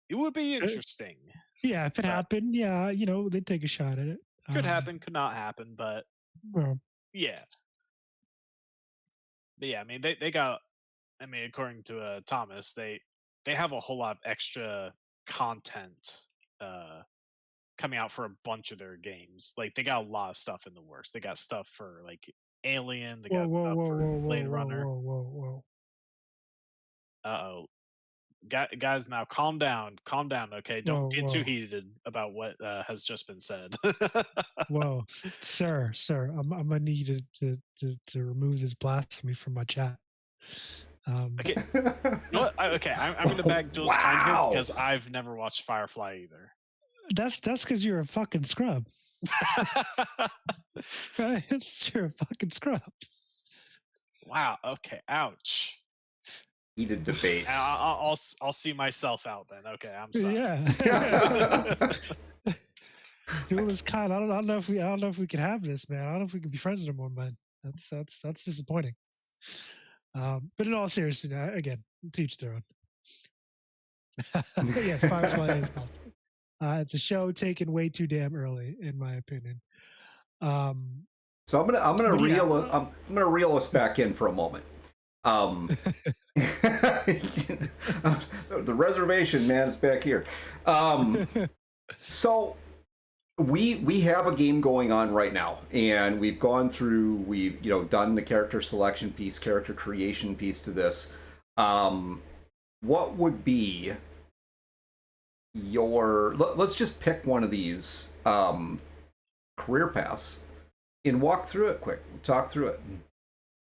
it would be interesting. Yeah, if it happened, yeah, they'd take a shot at it. Could happen, could not happen, but Well, yeah. But yeah, I mean, they got, I mean, according to Thomas, they have a whole lot of extra content coming out for a bunch of their games. Like they got a lot of stuff in the works. They got stuff for like Alien. They got stuff for Blade Runner. Whoa. Uh-oh. Guys, now calm down. Okay, don't get too heated about what has just been said. Whoa, sir, I'm gonna need you to remove this blasphemy from my chat. Okay. You know what? I'm going to back Jules kind Wow. here because I've never watched Firefly either. That's because you're a fucking scrub. Right? You're a fucking scrub. Wow. Okay. Ouch. Heated debates. I'll see myself out then. Okay. I'm sorry. Yeah. Duelist Khan, I don't know if we can have this, man. I don't know if we can be friends anymore, man. That's disappointing. But in all seriousness, again, teach their own. But yes, Firefly is awesome. It's a show taken way too damn early, in my opinion. So I'm gonna But yeah. I'm gonna reel us back in for a moment. The reservation, man, it's back here. So we have a game going on right now, and we've done the character selection piece, character creation piece to this. What would be let's just pick one of these career paths and walk through it quick, talk through it.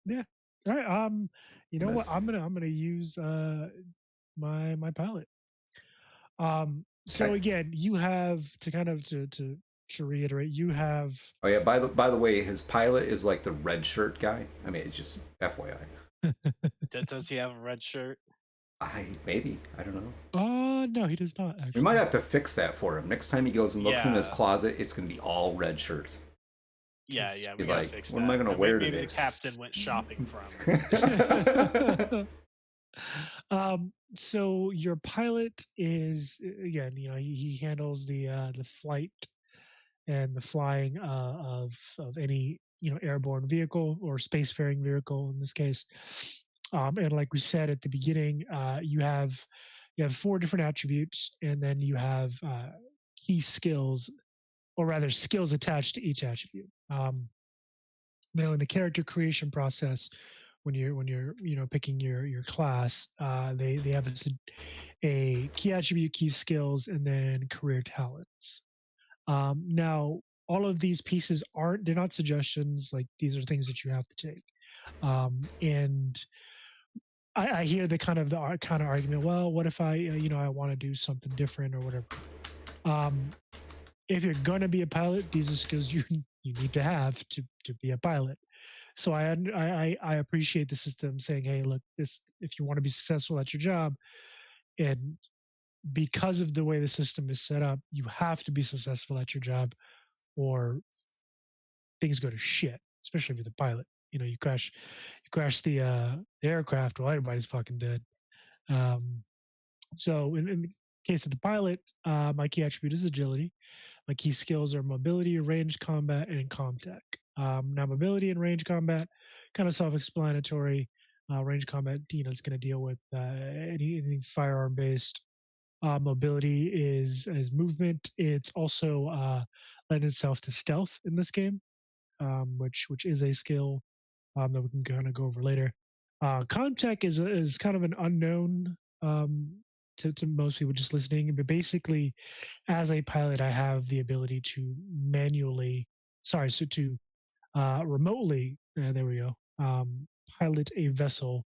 Yeah. All right. You know what? Miss. I'm gonna use my pilot. So Okay. again, you have to kind of to reiterate, you have Oh yeah, by the way, his pilot is like the red shirt guy. I mean, it's just FYI. Does he have a red shirt? Maybe, I don't know. no, he does not actually. We might have to fix that for him. Next time he goes and looks in his Yeah. closet, it's gonna be all red shirts. Yeah, we Be gotta like, fix what that. am I gonna Maybe- wear maybe today? the captain went shopping for him. So your pilot is, again, he handles the flight and the flying of any airborne vehicle or spacefaring vehicle in this case. And like we said at the beginning, you have 4 different attributes, and then you have key skills, or rather skills attached to each attribute. Now in the character creation process, when you're picking your class, they have a key attribute, key skills, and then career talents. Now all of these pieces they're not suggestions. Like, these are things that you have to take. And I hear the kind of argument. Well, what if I I want to do something different or whatever. If you're gonna be a pilot, these are skills you need to have to be a pilot. So I appreciate the system saying, hey, look, if you want to be successful at your job, and because of the way the system is set up, you have to be successful at your job, or things go to shit. Especially if you're the pilot. You crash the aircraft, well, everybody's fucking dead. So in the case of the pilot, my key attribute is agility. My key skills are mobility, range combat, and comtech. Now, mobility and range combat, kind of self-explanatory. Range combat, is going to deal with anything firearm-based. Mobility is movement. It's also lends itself to stealth in this game, which is a skill that we can kind of go over later. Comtech is kind of an unknown to most people just listening, but basically, as a pilot, I have the ability to remotely, there we go, pilot a vessel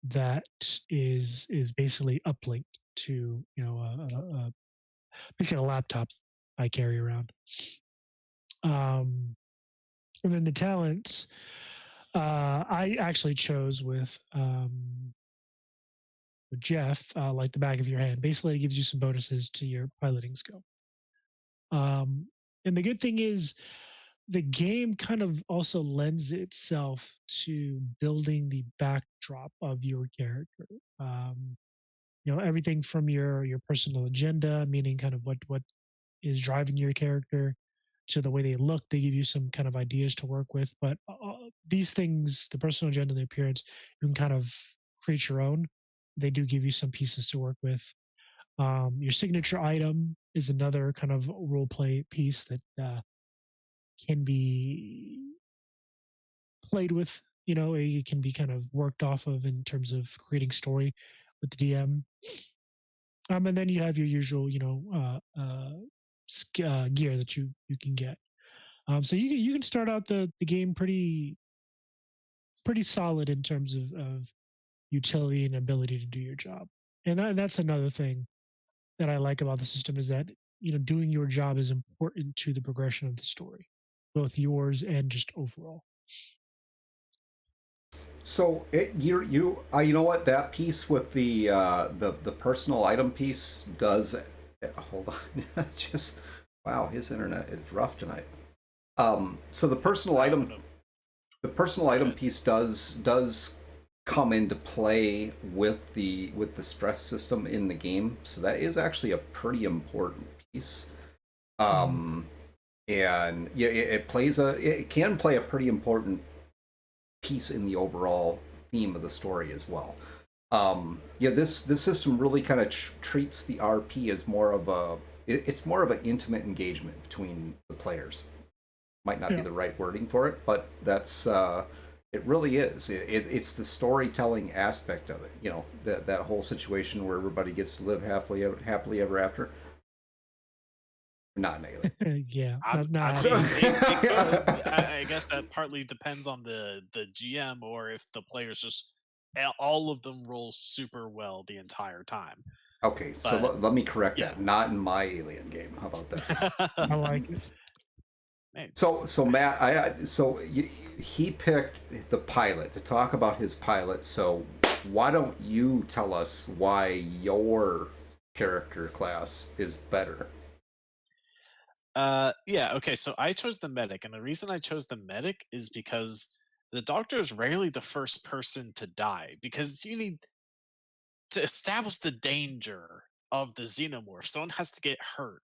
that is basically uplinked to basically a laptop I carry around. And then the talents, I actually chose with Jeff, like the back of your hand. Basically, it gives you some bonuses to your piloting skill. And the good thing is, the game kind of also lends itself to building the backdrop of your character. Everything from your personal agenda, meaning kind of what is driving your character, to the way they look. They give you some kind of ideas to work with. But these things, the personal agenda and the appearance, you can kind of create your own. They do give you some pieces to work with. Your signature item is another kind of role play piece that can be played with. It can be kind of worked off of in terms of creating story with the DM. And then you have your usual, gear that you can get. So you can start out the game pretty solid in terms of utility and ability to do your job. And that's another thing that I like about the system is that doing your job is important to the progression of the story, both yours and just overall. So you know what, that piece with the personal item piece does. Hold on, just wow, his internet is rough tonight. So the personal item piece does come into play with the stress system in the game. So that is actually a pretty important piece. And yeah, it can play a pretty important piece in the overall theme of the story as well. Yeah, this system really kind of treats the RP as more of it's more of an intimate engagement between the players. Might not be the right wording for it, but that's it really is. It's the storytelling aspect of it. That whole situation where everybody gets to live happily ever after. Not an alien. Yeah, I not mean, it could. I guess that partly depends on the GM, or if the players just all of them roll super well the entire time. Okay, so But- let me correct yeah. that. Not in my alien game. How about that? I like it. So Matt, he picked the pilot to talk about his pilot. So why don't you tell us why your character class is better? Yeah, okay, so I chose the medic, and the reason I chose the medic is because the doctor is rarely the first person to die, because you need to establish the danger of the xenomorph. Someone has to get hurt,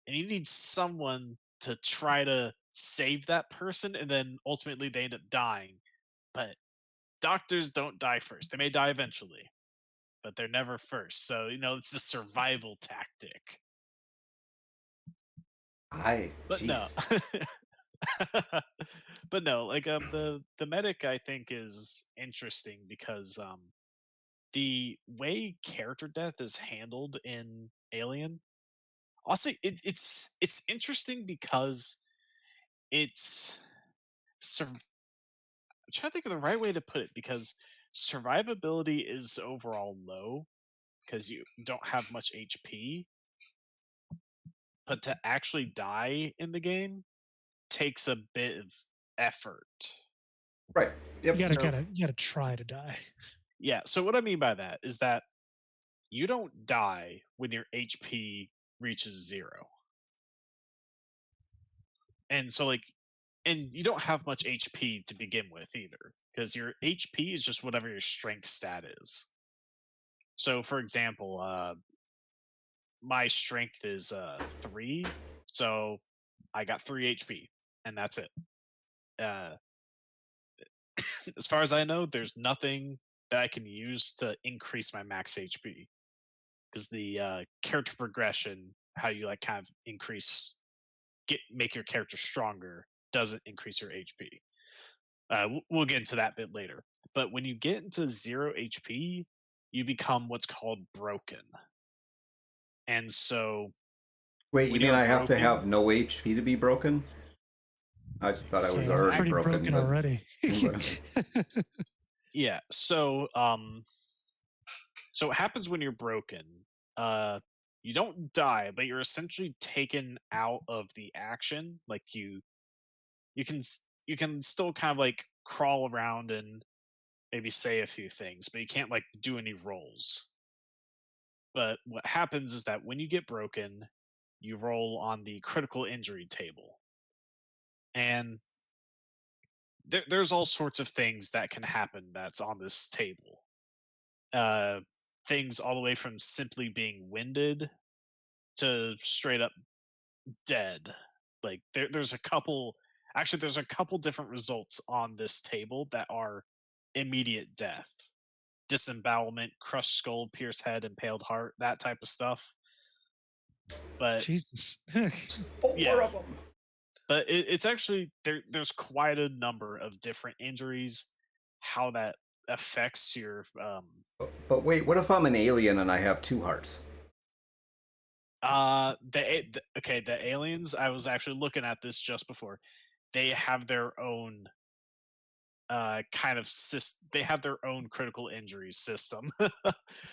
and you need someone to try to save that person, and then ultimately they end up dying. But doctors don't die first. They may die eventually, but they're never first. So, it's a survival tactic. But no. But no, like the medic I think is interesting because the way character death is handled in Alien, also it's interesting because it's I'm trying to think of the right way to put it, because survivability is overall low because you don't have much HP, but to actually die in the game takes a bit of effort. Right. Yep. You gotta try to die. Yeah, so what I mean by that is that you don't die when your HP reaches 0. And so and you don't have much HP to begin with either, because your HP is just whatever your strength stat is. So for example, my strength is 3, so I got 3 HP, and that's it. As far as I know, there's nothing that I can use to increase my max HP, because the character progression, how you kind of make your character stronger, doesn't increase your HP. We'll get into that bit later. But when you get into 0 HP, you become what's called broken. And so, Wait, you when mean you're I have to broken- have no HP to be broken? I thought I was So it's already pretty broken but- already. yeah. So, so what happens when you're broken? You don't die, but you're essentially taken out of the action. Like you can still kind of crawl around and maybe say a few things, but you can't do any rolls. But what happens is that when you get broken, you roll on the critical injury table, and there's all sorts of things that can happen that's on this table. Things all the way from simply being winded to straight up dead. There's a couple different results on this table that are immediate death: disembowelment, crushed skull, pierced head, impaled heart, that type of stuff. But Jesus. 4 Yeah. of them. but it's actually there's quite a number of different injuries, how that affects your But wait, what if I'm an alien and I have 2 hearts? the aliens, I was actually looking at this just before. They have their own kind of they have their own critical injuries system. Of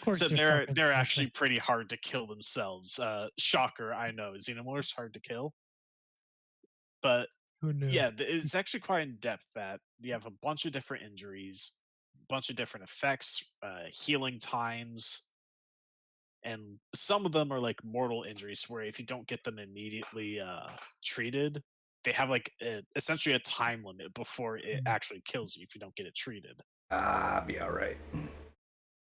course, So they're they're fucking they're special. actually pretty hard to kill themselves. Shocker, I know. Xenomorph's hard to kill. But Who knew? yeah, it's actually quite in depth that you have a bunch of different injuries, a bunch of different effects, healing times, and some of them are like mortal injuries where if you don't get them immediately treated, they have like essentially a time limit before it actually kills you if you don't get it treated. Be all right.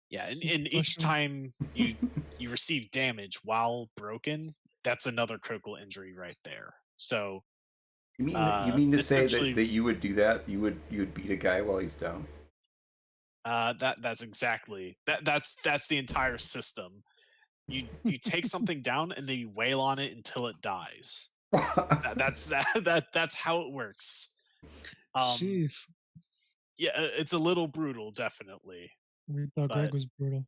Yeah, and Just each push 'em. time you receive damage while broken, that's another critical injury right there. So You mean to say essentially, that you would do that? You would beat a guy while he's down? that's exactly that's the entire system. You take something down and then you wail on it until it dies. That's how it works. Jeez. Yeah, it's a little brutal, definitely, We thought but Greg was brutal.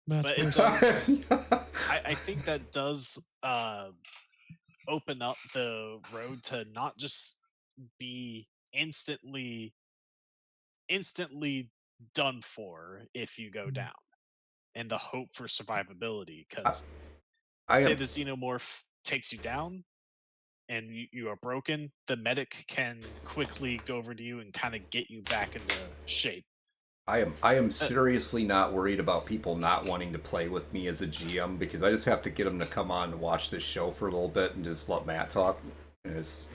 That's but it worse. does. I think that does open up the road to not just be instantly done for if you go Mhm. down, and the hope for survivability. Because I say am the xenomorph takes you down and you are broken, the medic can quickly go over to you and kind of get you back into shape. I am seriously not worried about people not wanting to play with me as a GM because I just have to get them to come on and watch this show for a little bit and just let Matt talk. And it's...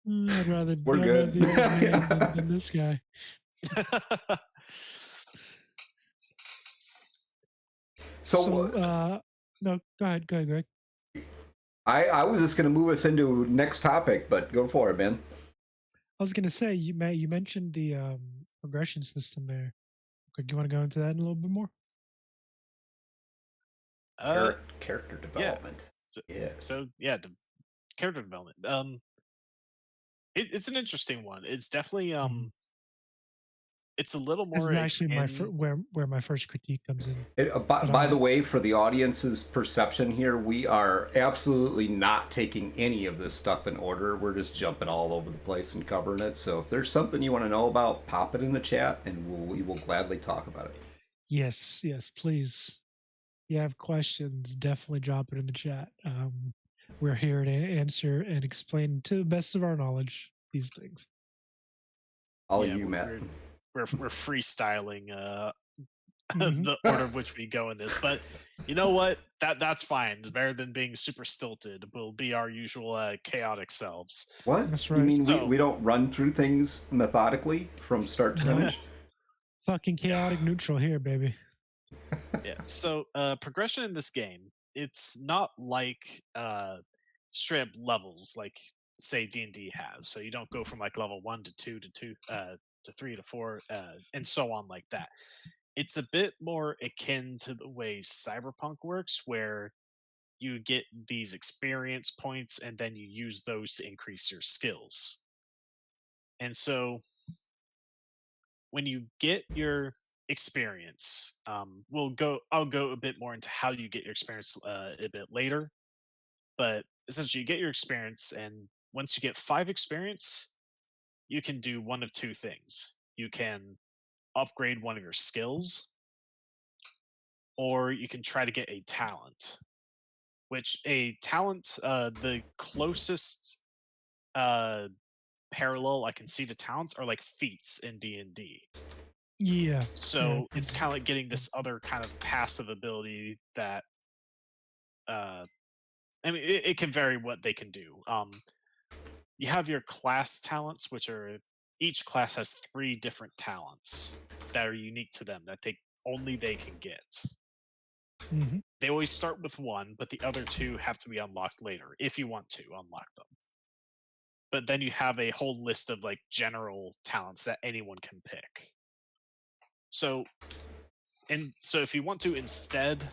I'd rather We're good. the old man than this guy. So, no, go ahead, Greg. I was just going to move us into next topic, but go for it, man. I was gonna say you mentioned the progression system there. Do you want to go into that a little bit more? Character development. Yeah. So yeah, character development. It's an interesting one. It's definitely it's a little This Oh, is more actually where my first critique comes in. By the way, for the audience's perception here, we are absolutely not taking any of this stuff in order. We're just jumping all over the place and covering it. So if there's something you want to know about, pop it in the chat, and we will gladly talk about it. Yes, please. If you have questions, definitely drop it in the chat. We're here to answer and explain to the best of our knowledge these things. All yeah, you, Matt. We're freestyling Mhm. the order of which we go in this, but you know what? That's fine. It's better than being super stilted. We'll be our usual chaotic selves. What? That's You right. mean So- we don't run through things methodically from start to No. finish? Fucking chaotic neutral here, baby. Yeah. So progression in this game, it's not like straight up levels like say D&D has. So you don't go from like level 1 to 2 to 3 to 4 and so on like that. It's a bit more akin to the way Cyberpunk works, where you get these experience points and then you use those to increase your skills. And so when you get your experience, I'll go a bit more into how you get your experience a bit later. But essentially, you get your experience, and once you get 5 experience, you can do one of two things. You can upgrade one of your skills, or you can try to get a talent. Which a talent, the closest parallel I can see to talents are like feats in D&D. Yeah. So Yeah, it's kind of like getting this other kind of passive ability that I mean, it can vary what they can do. You have your class talents, which are each class has 3 different talents that are unique to them that they can get. Mhm. They always start with 1, but the other 2 have to be unlocked later if you want to unlock them. But then you have a whole list of like general talents that anyone can pick. So if you want to, instead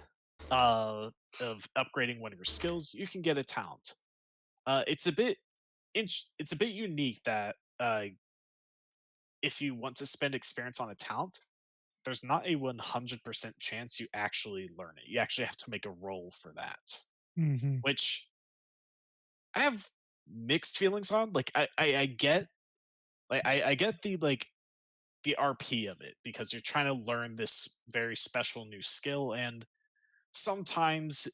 of upgrading one of your skills, you can get a talent. It's a bit unique that if you want to spend experience on a talent, there's not a 100% chance you actually learn it. You actually have to make a roll for that, Mhm. which I have mixed feelings on. Like I get Like I get the the RP of it because you're trying to learn this very special new skill, and sometimes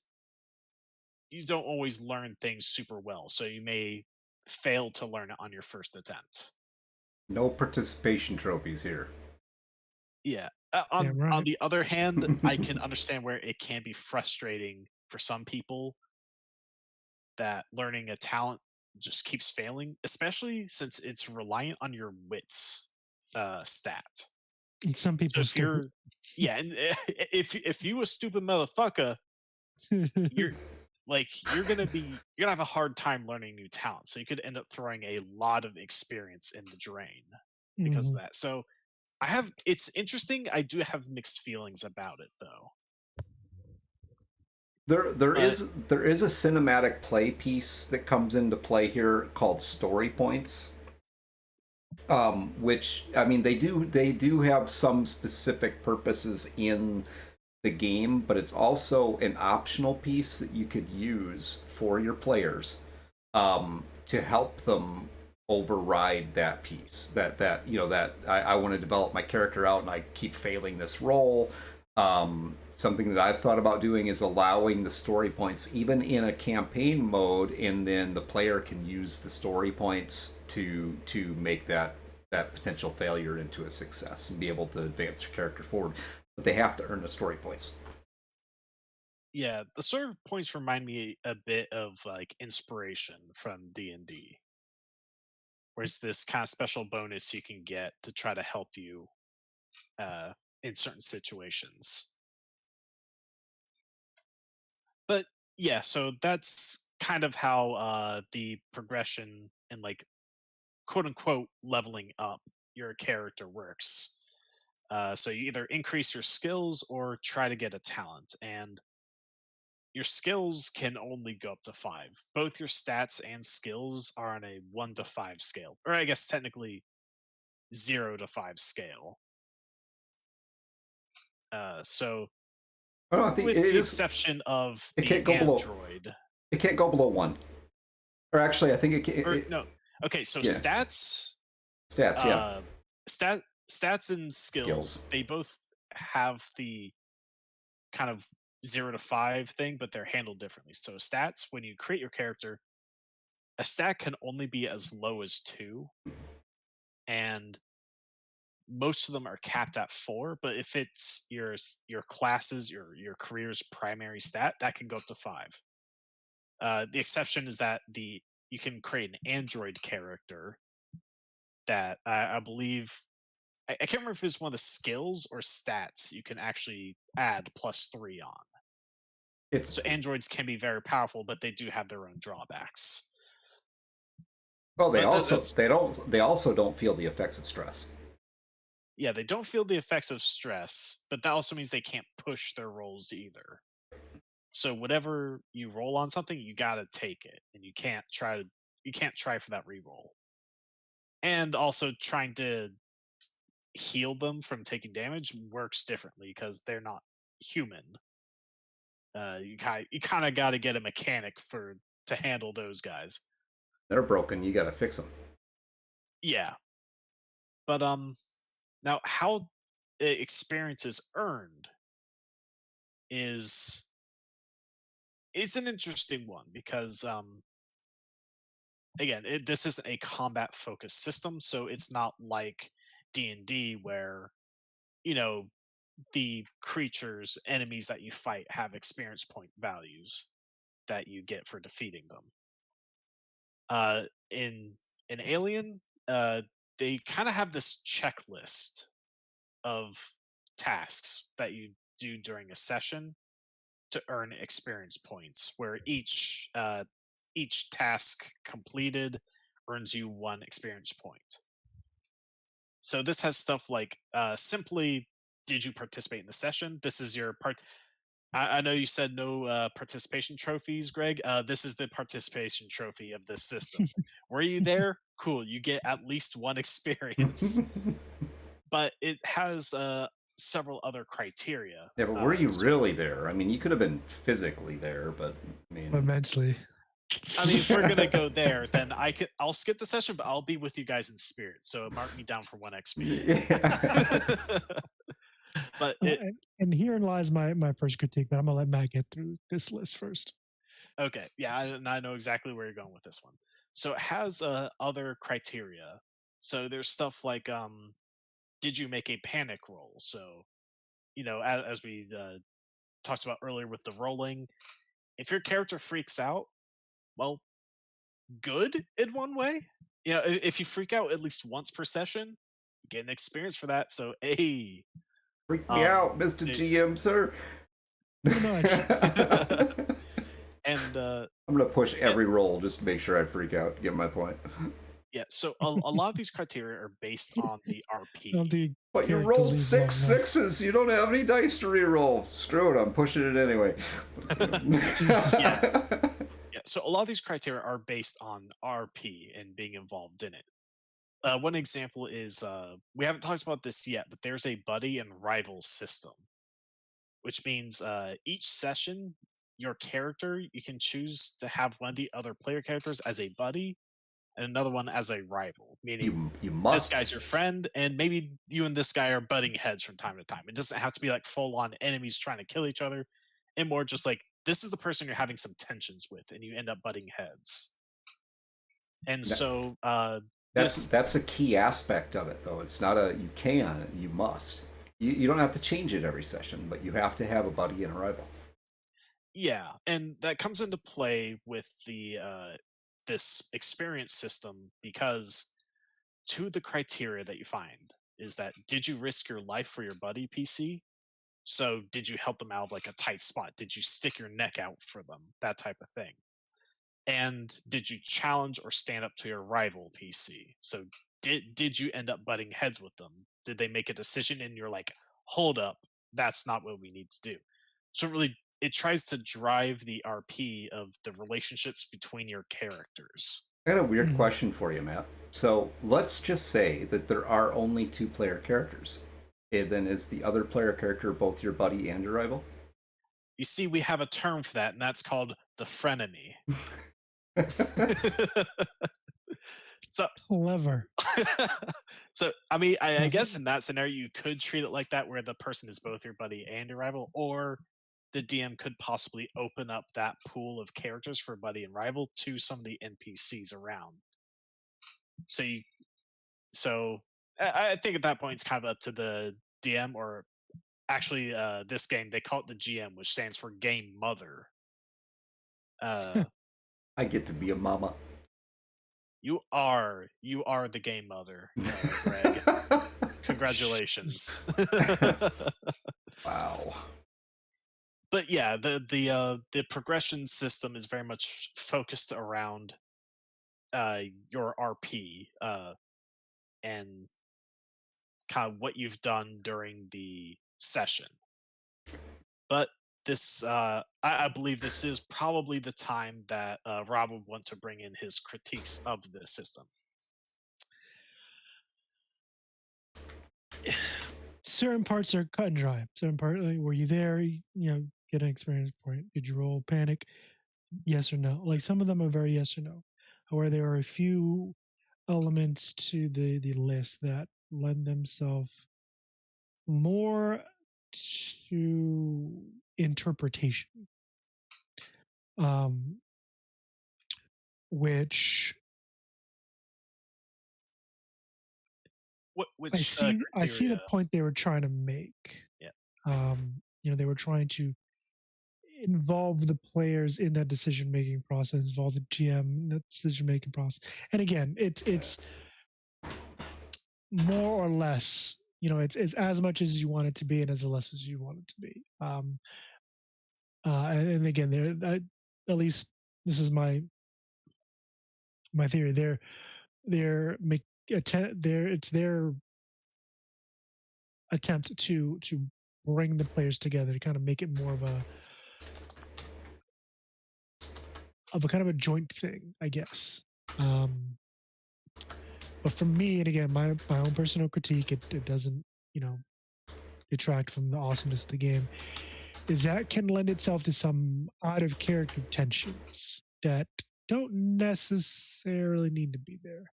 you don't always learn things super well, so you may fail to learn it on your first attempt. No participation trophies here. Yeah. Damn right. On the other hand, I can understand where it can be frustrating for some people that learning a talent just keeps failing, especially since it's reliant on your wits stat. And some So people if stupid. you're yeah, and if you a stupid motherfucker, you're you're gonna have a hard time learning new talents. So you could end up throwing a lot of experience in the drain because of Mhm. that. So it's interesting. I do have mixed feelings about it though. There But there is a cinematic play piece that comes into play here called story points. Which I mean they do have some specific purposes in the game, but it's also an optional piece that you could use for your players to help them override that piece. That you know that I want to develop my character out and I keep failing this role. Something that I've thought about doing is allowing the story points even in a campaign mode, and then the player can use the story points to make that potential failure into a success and be able to advance their character forward. But they have to earn the story points. yeah, the sort of points remind me a bit of like inspiration from D&D, where it's this kind of special bonus you can get to try to help you uh, in certain situations. But yeah, so that's kind of how the progression and like quote unquote leveling up your character works. So you either increase your skills or try to get a talent, and your skills can only go up to 5. Both your stats and skills are on a 1 to 5 scale, or I guess technically 0 to 5 scale. So I don't think with it the is. exception of It the can't go below. android. It can't go below 1. Or actually, I think it can. Or no. Okay, so yeah. stats Stats, yeah. Stats and skills, Skills. they both have the kind of 0 to 5 thing, but they're handled differently. So stats, when you create your character, a stat can only be as low as 2, and most of them are capped at 4. But if it's your class's your career's primary stat, that can go up to 5. The exception is that you can create an android character that I believe I can't remember if it's one of the skills or stats you can actually add +3 on. It's So androids can be very powerful, but they do have their own drawbacks. well. But They also don't feel the effects of stress. Yeah, they don't feel the effects of stress, but that also means they can't push their rolls either. So whatever you roll on something, you gotta take it, and you can't try for that reroll. And also trying to heal them from taking damage works differently because they're not human. You kind of got to get a mechanic to handle those guys. They're broken. You got to fix them. Yeah, but now how experience is earned is it's an interesting one because again, this isn't a combat focused system, so it's not like D&D where you know the creatures enemies that you fight have experience point values that you get for defeating them. In Alien, they kind of have this checklist of tasks that you do during a session to earn experience points, where each task completed earns you 1 experience point. So this has stuff like simply, did you participate in the session? This is your part. I know you said no participation trophies, Greg. This is the participation trophy of this system. Were you there? Cool. You get at least 1 experience. But it has several other criteria. Yeah, but were you really there? I mean, you could have been physically there, but I mean, Immensely. I mean, if we're gonna go there, then I'll skip the session, but I'll be with you guys in spirit. So mark me down for 1 XP. Yeah. But and herein lies my first critique, but I'm gonna let Matt get through this list first. okay, yeah, I know exactly where you're going with this one. So it has other criteria. So there's stuff like did you make a panic roll? So as we talked about earlier with the rolling, if your character freaks out, well, good in one way. If you freak out at least once per session, you get an experience for that. So, hey, Freak me out, Mr. GM, sir. and I'm gonna push every roll just to make sure I freak out. Get my point. yeah. So a lot of these criteria are based on the RP. But you rolled 6 sixes. You don't have any dice to re-roll. Screw it. I'm pushing it anyway. Yeah. So a lot of these criteria are based on RP and being involved in it. One example is we haven't talked about this yet, but there's a buddy and rival system, which means each session, your character, you can choose to have one of the other player characters as a buddy and another one as a rival, meaning you must. This guy's your friend, and maybe you and this guy are butting heads from time to time. It doesn't have to be like full-on enemies trying to kill each other, and more just like this is the person you're having some tensions with, and you end up butting heads. And so that's a key aspect of it, though. It's not you can, you must. You don't have to change it every session, but you have to have a buddy and a rival. Yeah, and that comes into play with the this experience system because two of the criteria that you find is that did you risk your life for your buddy PC? So did you help them out of like a tight spot? Did you stick your neck out for them? That type of thing. And did you challenge or stand up to your rival PC? So did you end up butting heads with them? Did they make a decision and you're like, hold up, that's not what we need to do? So really it tries to drive the RP of the relationships between your characters. I got a weird question for you, Matt. So let's just say that there are only 2 player characters. And then is the other player character both your buddy and your rival? You see, we have a term for that, and that's called the frenemy. So clever. So I mean, I guess in that scenario you could treat it like that, where the person is both your buddy and your rival, or the DM could possibly open up that pool of characters for buddy and rival to some of the NPCs around. So I think at that point it's kind of up to the DM, or actually this game they call it the GM, which stands for Game Mother. I get to be a mama. You are the Game Mother, Greg. Congratulations. Wow. But yeah, the progression system is very much focused around your RP and kind of what you've done during the session. But this, I believe this is probably the time that Rob would want to bring in his critiques of the system. Certain parts are cut and dry. Certain part, like, were you there? Get an experience point. Did you roll panic? Yes or no? Like some of them are very yes or no. However, there are a few elements to the list that lend themselves more to interpretation, which Which I see the point they were trying to make. Yeah. They were trying to involve the players in that decision-making process, involve the GM in that decision-making process. And again, it's more or less, it's as much as you want it to be and as less as you want it to be. And again, at least this is my theory. It's their attempt to bring the players together to kind of make it more of a kind of a joint thing, I guess. But for me, and again, my own personal critique, it doesn't, detract from the awesomeness of the game, is that can lend itself to some out of character tensions that don't necessarily need to be there.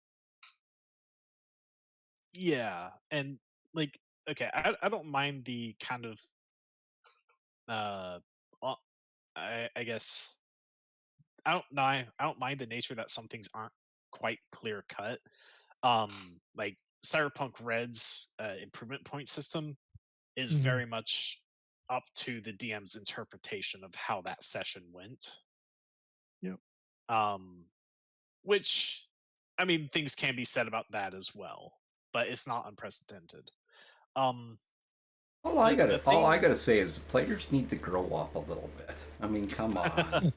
Yeah, and like, okay, I don't mind the kind of uh, well, I guess I don't mind the nature that some things aren't quite clear cut. Like Cyberpunk Red's improvement point system is Mhm. very much up to the DM's interpretation of how that session went. Yep. Which, I mean, things can be said about that as well, but it's not unprecedented. Um, All I the thing, gotta say is players need to grow up a little bit. I mean, come on.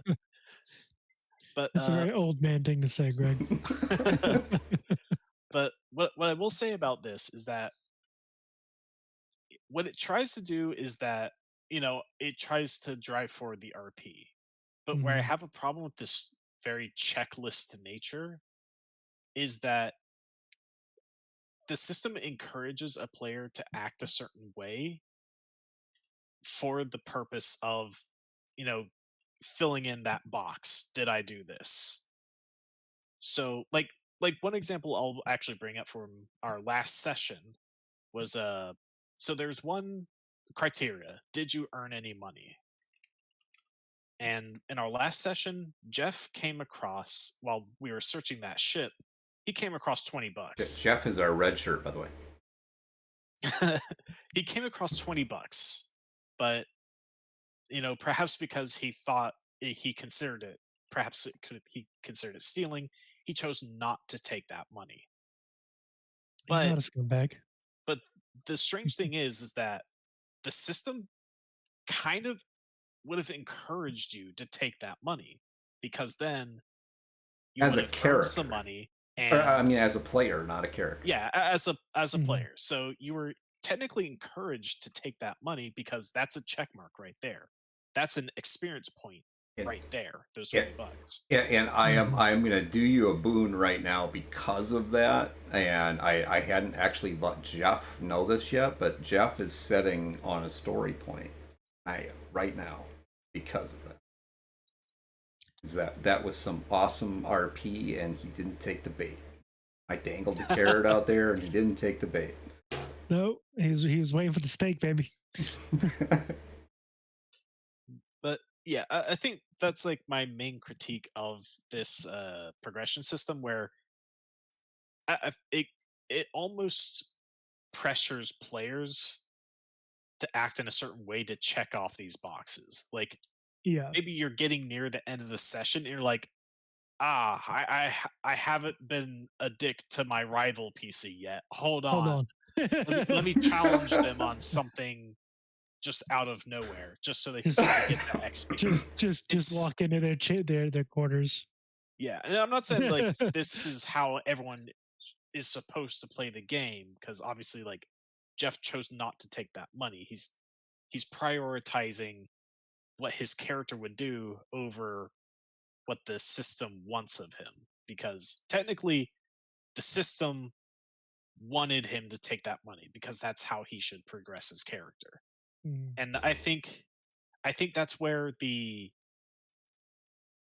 but That's a very old man thing to say, Greg. but what I will say about this is that what it tries to do is that, it tries to drive forward the RP. But where I Mhm. have a problem with this very checklist nature is that the system encourages a player to act a certain way for the purpose of, you know, filling in that box. Did I do this? So like one example I'll actually bring up from our last session was so there's one criteria. Did you earn any money? And in our last session, Jeff came across, while we were searching that ship, he came across 20 bucks. Jeff is our red shirt, by the way. He came across 20 bucks, but perhaps because he thought he considered it, perhaps he considered it stealing, he chose not to take that money. He's But not a scumbag. but the strange thing is that the system kind of would have encouraged you to take that money, because then you As would a have earned character. some money. Or, I And mean, as a player, not a character. yeah, as a Mhm. player, so you were technically encouraged to take that money because that's a check mark right there. That's an experience point And, right there. Those yeah, 20 bucks. and I'm gonna do you a boon right now because of that. And I hadn't actually let Jeff know this yet, but Jeff is setting on a story point right now because of that. Is that was some awesome RP, and he didn't take the bait. I dangled the carrot out there, and he didn't take the bait. No, he was waiting for the steak, baby. But yeah, I think that's like my main critique of this progression system, where it almost pressures players to act in a certain way to check off these boxes. Like Yeah. maybe you're getting near the end of the session, and you're like, I haven't been a dick to my rival PC yet. Hold Hold on. on. Let me challenge them on something just out of nowhere, just so they can Just- get that XP. just It's- walk into their quarters. Yeah, and I'm not saying like this is how everyone is supposed to play the game, because obviously, like, Jeff chose not to take that money. He's prioritizing what his character would do over what the system wants of him, because technically the system wanted him to take that money because that's how he should progress his character. Mm. And I think that's where the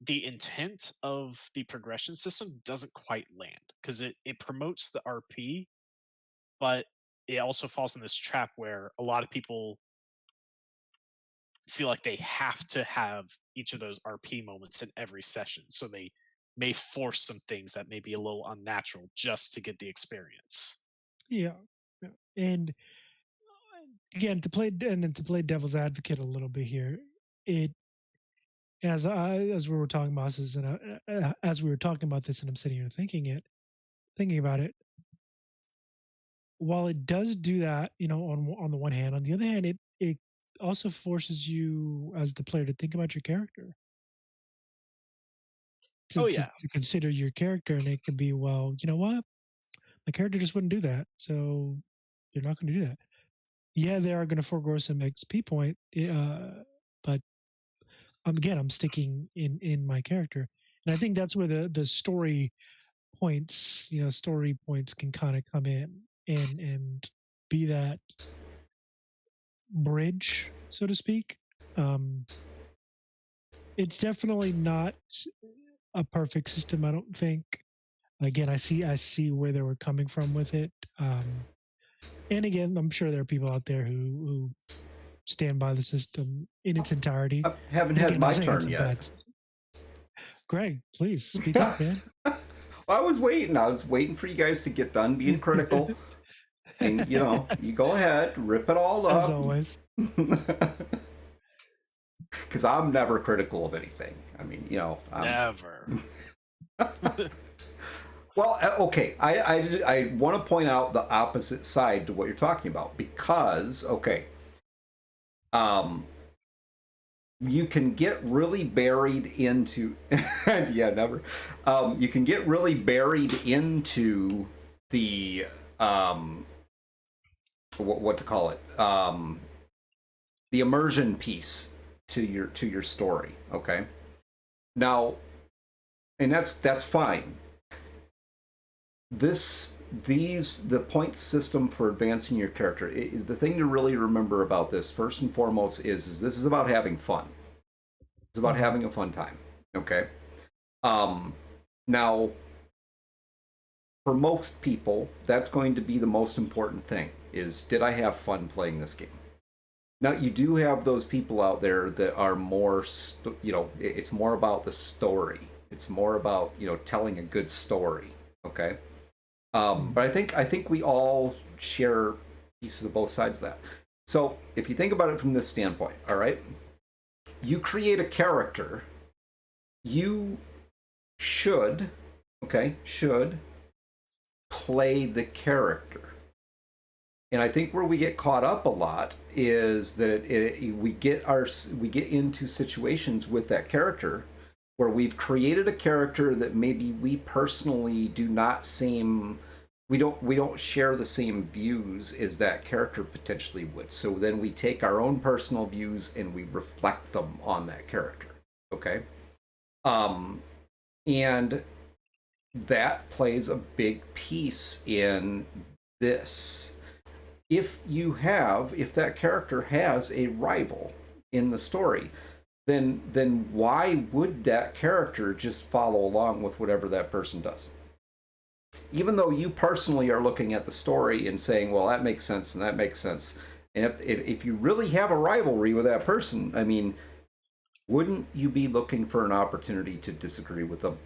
intent of the progression system doesn't quite land, because it promotes the RP, but it also falls in this trap where a lot of people feel like they have to have each of those RP moments in every session, so they may force some things that may be a little unnatural just to get the experience. Yeah. Yeah. And again, to play devil's advocate a little bit here, it as we were talking about this, and as we were talking about this, and I'm sitting here thinking about it. While it does do that, on the one hand, on the other hand, it also forces you as the player to think about your character. Oh, yeah. To consider your character, and it can be, well, you know what, my character just wouldn't do that, so you're not going to do that. Yeah, they are going to forego some XP point, but I'm sticking in my character, and I think that's where the story points can kind of come in and be that bridge, so to speak. It's definitely not a perfect system. I don't think. Again, I see where they were coming from with it. And again, I'm sure there are people out there who stand by the system in its entirety. I haven't had Again, my I'm saying it's turn a yet. bad system. Greg, please speak up, man. I was waiting. I was waiting for you guys to get done being critical. And, you know, you go ahead, rip it all up. As always. Because I'm never critical of anything. I mean, you know. Never. Well, okay. I want to point out the opposite side to what you're talking about. Because, okay. You can get really buried into yeah, never. You can get really buried into the what to call it, the immersion piece to your story. Okay, now, and that's fine. The point system for advancing your character, the thing to really remember about this, first and foremost, is this is about having fun. It's about having a fun time. Okay. Now, for most people, that's going to be the most important thing, is did I have fun playing this game? Now, you do have those people out there that are more, it's more about the story. It's more about, telling a good story. Okay. But I think we all share pieces of both sides of that. So if you think about it from this standpoint, all right, you create a character, you should play the character. And I think where we get caught up a lot is that we get into situations with that character where we've created a character that maybe we personally do not we don't share the same views as that character potentially would. So then we take our own personal views and we reflect them on that character. Okay? And that plays a big piece in this. If that character has a rival in the story, then why would that character just follow along with whatever that person does? Even though you personally are looking at the story and saying, well, that makes sense and that makes sense. And if you really have a rivalry with that person, I mean, wouldn't you be looking for an opportunity to disagree with them?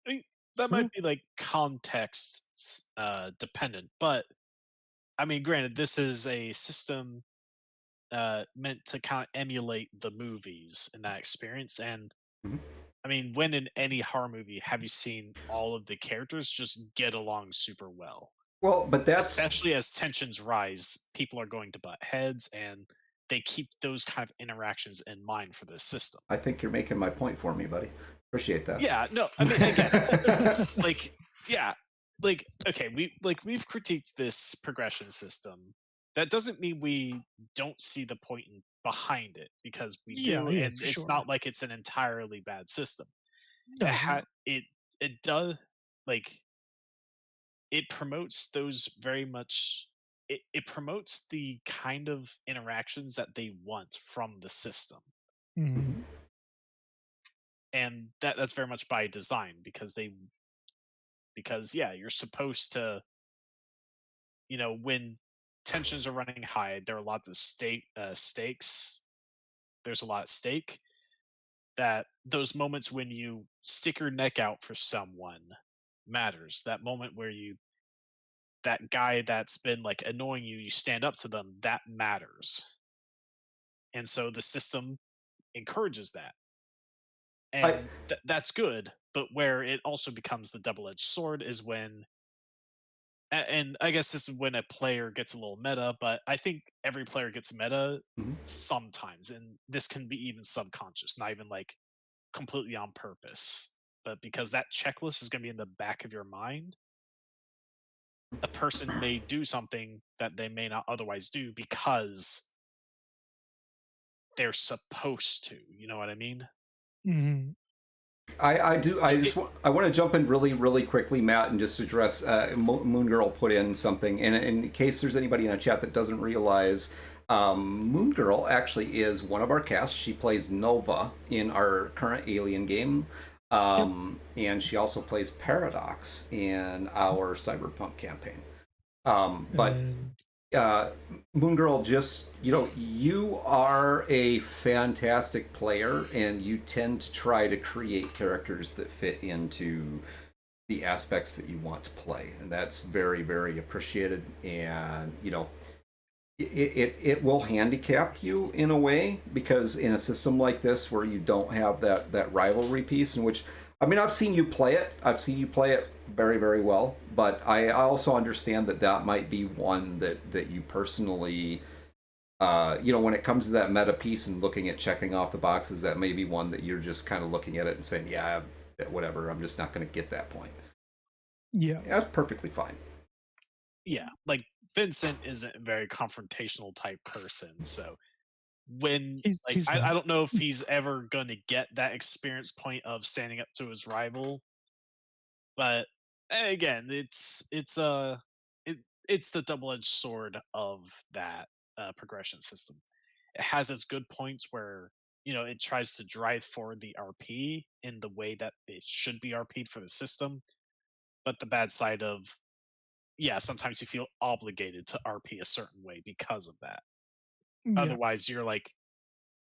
I mean, that might be like context dependent, but I mean, granted, this is a system meant to kind of emulate the movies in that experience. And Mhm. I mean, when in any horror movie have you seen all of the characters just get along super well? Well, but that's Especially as tensions rise, people are going to butt heads, and they keep those kind of interactions in mind for this system. I think you're making my point for me, buddy. Appreciate that. Yeah, no, I mean, again, okay, we've critiqued this progression system. That doesn't mean we don't see the point behind it, because we do, Yeah, and for it's sure. not like it's an entirely bad system. No, It does, like, it promotes those very much. It promotes the kind of interactions that they want from the system, mhm. and that's very much by design, because yeah, you're supposed to, when tensions are running high, there are lots of stakes. There's a lot at stake. That those moments when you stick your neck out for someone matters. That moment where that guy that's been like annoying you, you stand up to them, that matters. And so the system encourages that. And that's good. But where it also becomes the double-edged sword is when, and I guess this is when a player gets a little meta, but I think every player gets meta Mhm. sometimes, and this can be even subconscious, not even like completely on purpose. But because that checklist is going to be in the back of your mind, a person may do something that they may not otherwise do because they're supposed to. You know what I mean? Mhm. I do. I want to jump in really, really quickly, Matt, and just address Moon Girl put in something. And in case there's anybody in the chat that doesn't realize, Moon Girl actually is one of our casts. She plays Nova in our current Alien game. Yep. And she also plays Paradox in our Cyberpunk campaign. But And Moon Girl, just, you are a fantastic player, and you tend to try to create characters that fit into the aspects that you want to play, and that's very, very appreciated. And it will handicap you in a way, because in a system like this where you don't have that rivalry piece, in which, I mean, I've seen you play it very, very well, but I also understand that might be one that you personally, when it comes to that meta piece and looking at checking off the boxes, that may be one that you're just kind of looking at it and saying, yeah, whatever, I'm just not going to get that point. yeah, That's perfectly fine. Yeah, like Vincent isn't a very confrontational type person, so when he's I not. don't know if he's ever going to get that experience point of standing up to his rival, but again, it, it's the double-edged sword of that progression system. It has its good points where it tries to drive forward the RP in the way that it should be RP'd for the system, but the bad side of, yeah, sometimes you feel obligated to RP a certain way because of that. Yeah. Otherwise, you're like,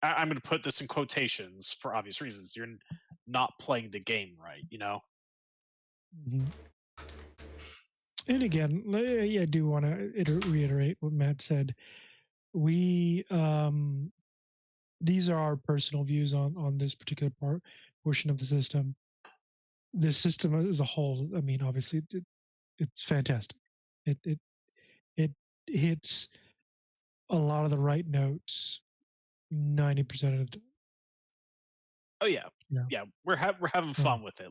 I'm going to put this in quotations for obvious reasons. You're not playing the game right, Mhm. And again, I do want to reiterate what Matt said. We these are our personal views on this particular portion of the system. The system as a whole, I mean, obviously it's fantastic. It it hits a lot of the right notes 90% of the time. Oh yeah, Yeah. yeah. We're having fun with it.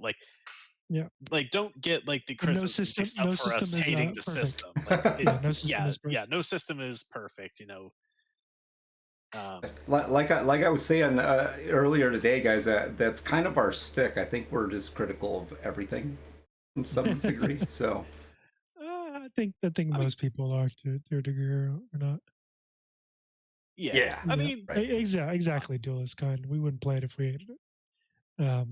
Yeah. Like don't get like the And no criticism system, mixed up no for us system is hating the perfect. system. Like Yeah, no system yeah, is perfect. yeah. No system is perfect. Like I was saying earlier today, guys, that's kind of our stick. I think we're just critical of everything in some degree. So I think I mean, most people are to a degree or not. yeah. yeah, I Yeah, mean, right. exactly. Duelist kind. We wouldn't play it if we hated it.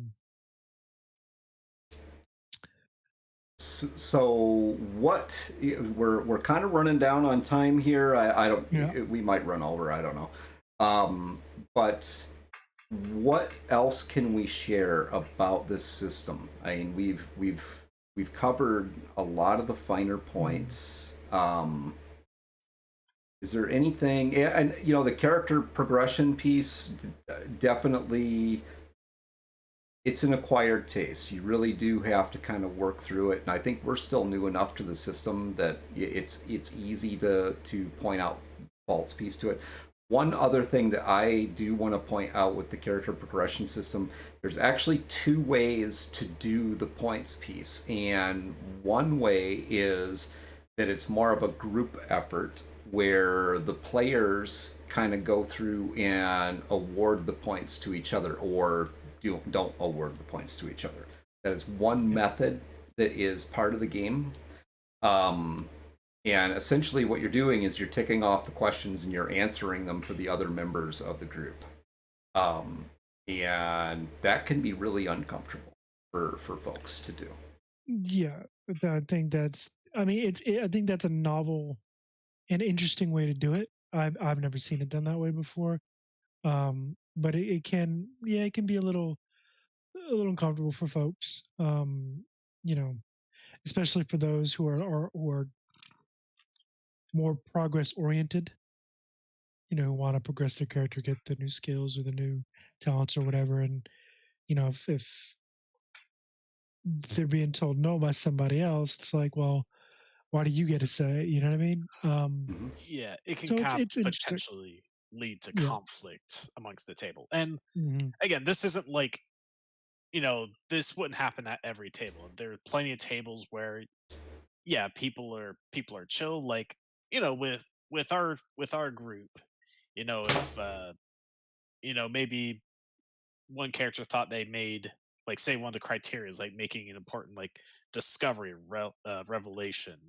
So what we're kind of running down on time here. I don't. Yeah. We might run over. I don't know. But what else can we share about this system? I mean, we've covered a lot of the finer points. Is there anything? And the character progression piece, definitely. It's an acquired taste. You really do have to kind of work through it, and I think we're still new enough to the system that it's easy to point out faults piece to it. One other thing that I do want to point out with the character progression system, there's actually two ways to do the points piece, and one way is that it's more of a group effort where the players kind of go through and award the points to each other, or don't award the points to each other. That is one method that is part of the game. And essentially what you're doing is you're ticking off the questions and you're answering them for the other members of the group. And that can be really uncomfortable for folks to do. Yeah, I think that's. I mean, I think that's a novel and interesting way to do it. I've never seen it done that way before. But it can, yeah, it can be a little uncomfortable for folks. Especially for those who are more progress oriented. Who want to progress their character, get the new skills or the new talents or whatever. And if they're being told no by somebody else, it's like, well, why do you get a say? You know what I mean? yeah, it can So kind of it's interesting. potentially lead to Yeah. conflict amongst the table. And Mhm. again, this isn't like this wouldn't happen at every table. There are plenty of tables where, yeah, people are chill. Like with our group, if maybe one character thought they made, like, say one of the criteria is like making an important like discovery revelation,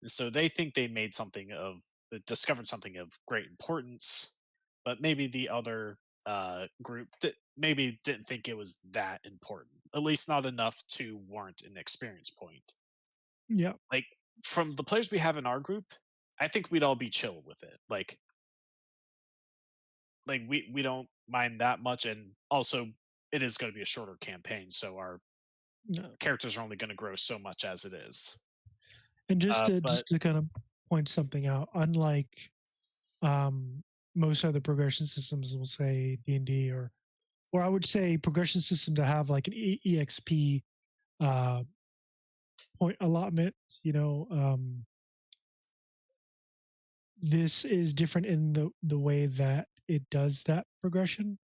and so they think they made something of discovered something of great importance, but maybe the other group maybe didn't think it was that important, at least not enough to warrant an experience point. Yeah. Like from the players we have in our group, I think we'd all be chill with it. Like we don't mind that much, and also it is going to be a shorter campaign, so our No. characters are only going to grow so much as it is. And just But to kind of point something out, unlike most other progression systems, we'll say D&D or I would say progression system to have like an EXP point allotment, this is different in the way that it does that progression,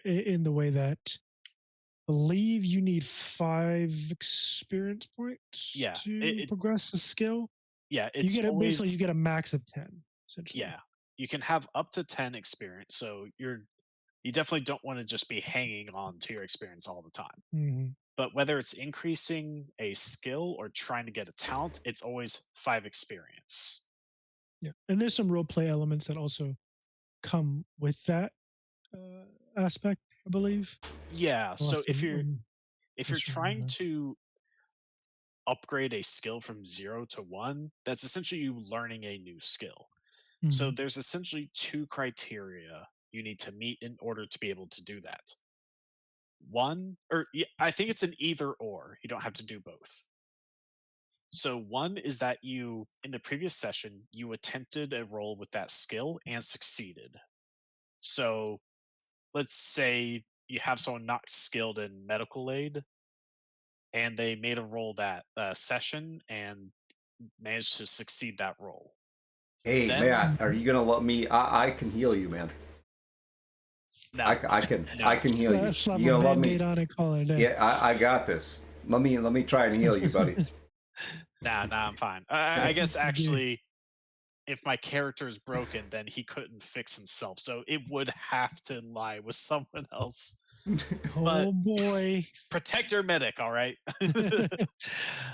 in the way that I believe you need 5 experience points Yeah, to progress a skill. yeah, You it's get a, always basically you get a max of 10 essentially. yeah. You can have up to 10 experience, so you definitely don't want to just be hanging on to your experience all the time. Hmm. But whether it's increasing a skill or trying to get a talent, it's always 5 experience. Yeah, and there's some role play elements that also come with that aspect, I believe. Yeah, so Lost if them, you're if you're just trying remember. to upgrade a skill from 0 to 1, that's essentially you learning a new skill. So Mhm. there's essentially 2 criteria you need to meet in order to be able to do that. One, or yeah, I think it's an either or. You don't have to do both. So one is that you, in the previous session, you attempted a roll with that skill and succeeded. So let's say you have someone not skilled in medical aid, and they made a roll that session and managed to succeed that roll. Hey, Then Matt, are you gonna let me? I can heal you, man. no, I can no. heal you. Slap You a gonna let band-aid me? on it, call it a day. Yeah, I got this. Let me try and heal you, buddy. Nah, I'm fine. I guess Thank you. actually, if my character is broken, then he couldn't fix himself. So it would have to lie with someone else. But Oh boy. protect your medic, all right?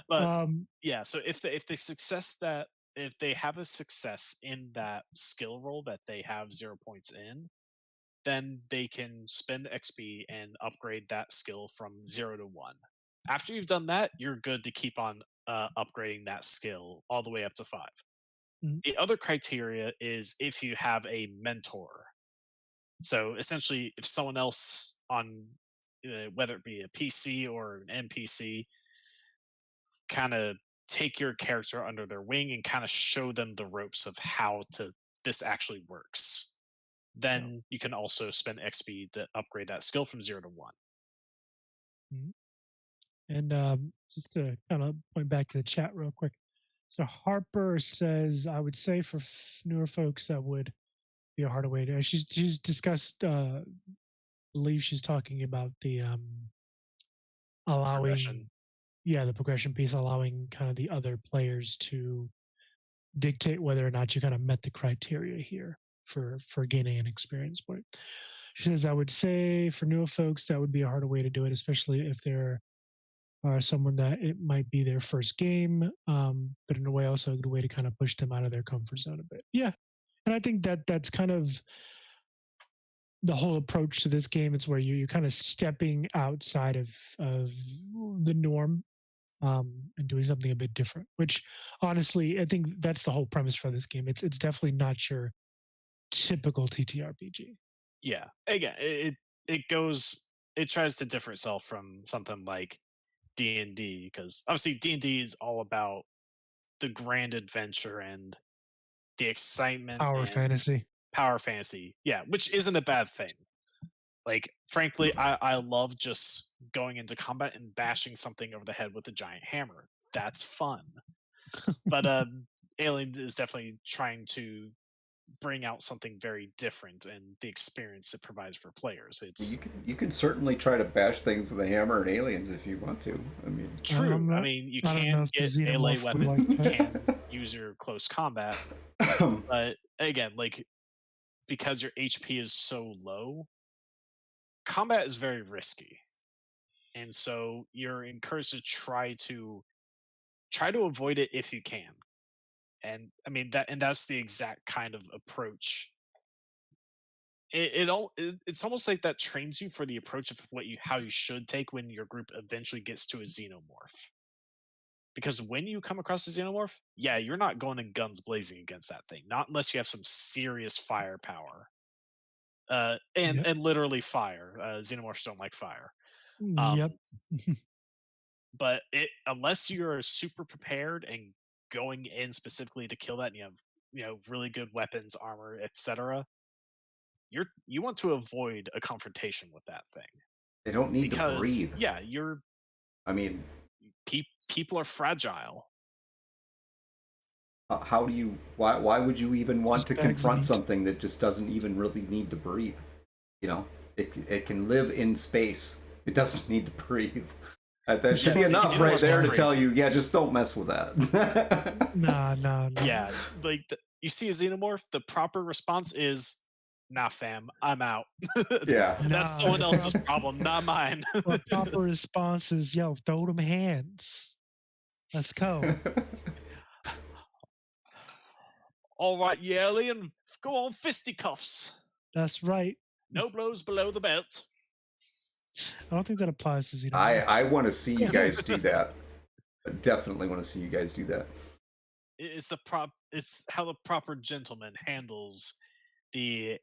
But Um, yeah, so if they have a success in that skill roll that they have 0 points in, then they can spend the XP and upgrade that skill from 0 to 1. After you've done that, you're good to keep on upgrading that skill all the way up to 5. Mhm. The other criteria is if you have a mentor. So essentially, if someone else on whether it be a PC or an NPC, kind of take your character under their wing and kind of show them the ropes of how to this actually works, then you can also spend XP to upgrade that skill from 0 to 1. and just to kind of point back to the chat real quick. So Harper says, I would say for newer folks that would be a harder way to. She's discussed. Believe she's talking about the allowing, Progression. yeah, the progression piece, allowing kind of the other players to dictate whether or not you kind of met the criteria here for gaining an experience point. She says, I would say for newer folks that would be a harder way to do it, especially if they're someone that it might be their first game, but in a way also a good way to kind of push them out of their comfort zone a bit. Yeah, and I think that's kind of the whole approach to this game. It's where you're kind of stepping outside of the norm, and doing something a bit different. Which honestly, I think that's the whole premise for this game. It's definitely not your typical TTRPG. Yeah. Again, it tries to differ itself from something like D&D, because obviously D&D is all about the grand adventure and the excitement Power and fantasy. power fantasy. Yeah, which isn't a bad thing. Like, frankly, I love just going into combat and bashing something over the head with a giant hammer. That's fun. But Alien is definitely trying to bring out something very different and the experience it provides for players. It's You can certainly try to bash things with a hammer and aliens if you want to. I mean, true. I'm I not- mean, you I don't know can if the get melee xenomorph would weapons, like you that. can use your close combat, but again, like, because your HP is so low, combat is very risky. And so you're encouraged to try to avoid it if you can. And I mean that's the exact kind of approach. It's almost like that trains you for the approach of how you should take when your group eventually gets to a xenomorph. Because when you come across a xenomorph, yeah, you're not going in guns blazing against that thing, not unless you have some serious firepower. And literally fire. Xenomorphs don't like fire. Yep. But unless you're super prepared and going in specifically to kill that, and you have really good weapons, armor, etc., you want to avoid a confrontation with that thing. They don't need to Because breathe. yeah, I mean, people are fragile. how do you? Why would you even want Just to bags of confront meat. something that just doesn't even really need to breathe? You know, it can live in space. It doesn't need to breathe. That should be Yes, enough xenomorphs right there are to tell crazy. you, yeah, just don't mess with that. Nah. Yeah, like you see a xenomorph, the proper response is, "Nah, fam, I'm out." Yeah. That's Nah, someone the else's problem, not mine. The proper response is, yo, throw them hands. Let's go. All right, you alien, go on fisticuffs. That's right. No blows below the belt. I don't think that applies to Xenomorphs. I want to see you guys do that. I definitely want to see you guys do that. It's how the proper gentleman handles the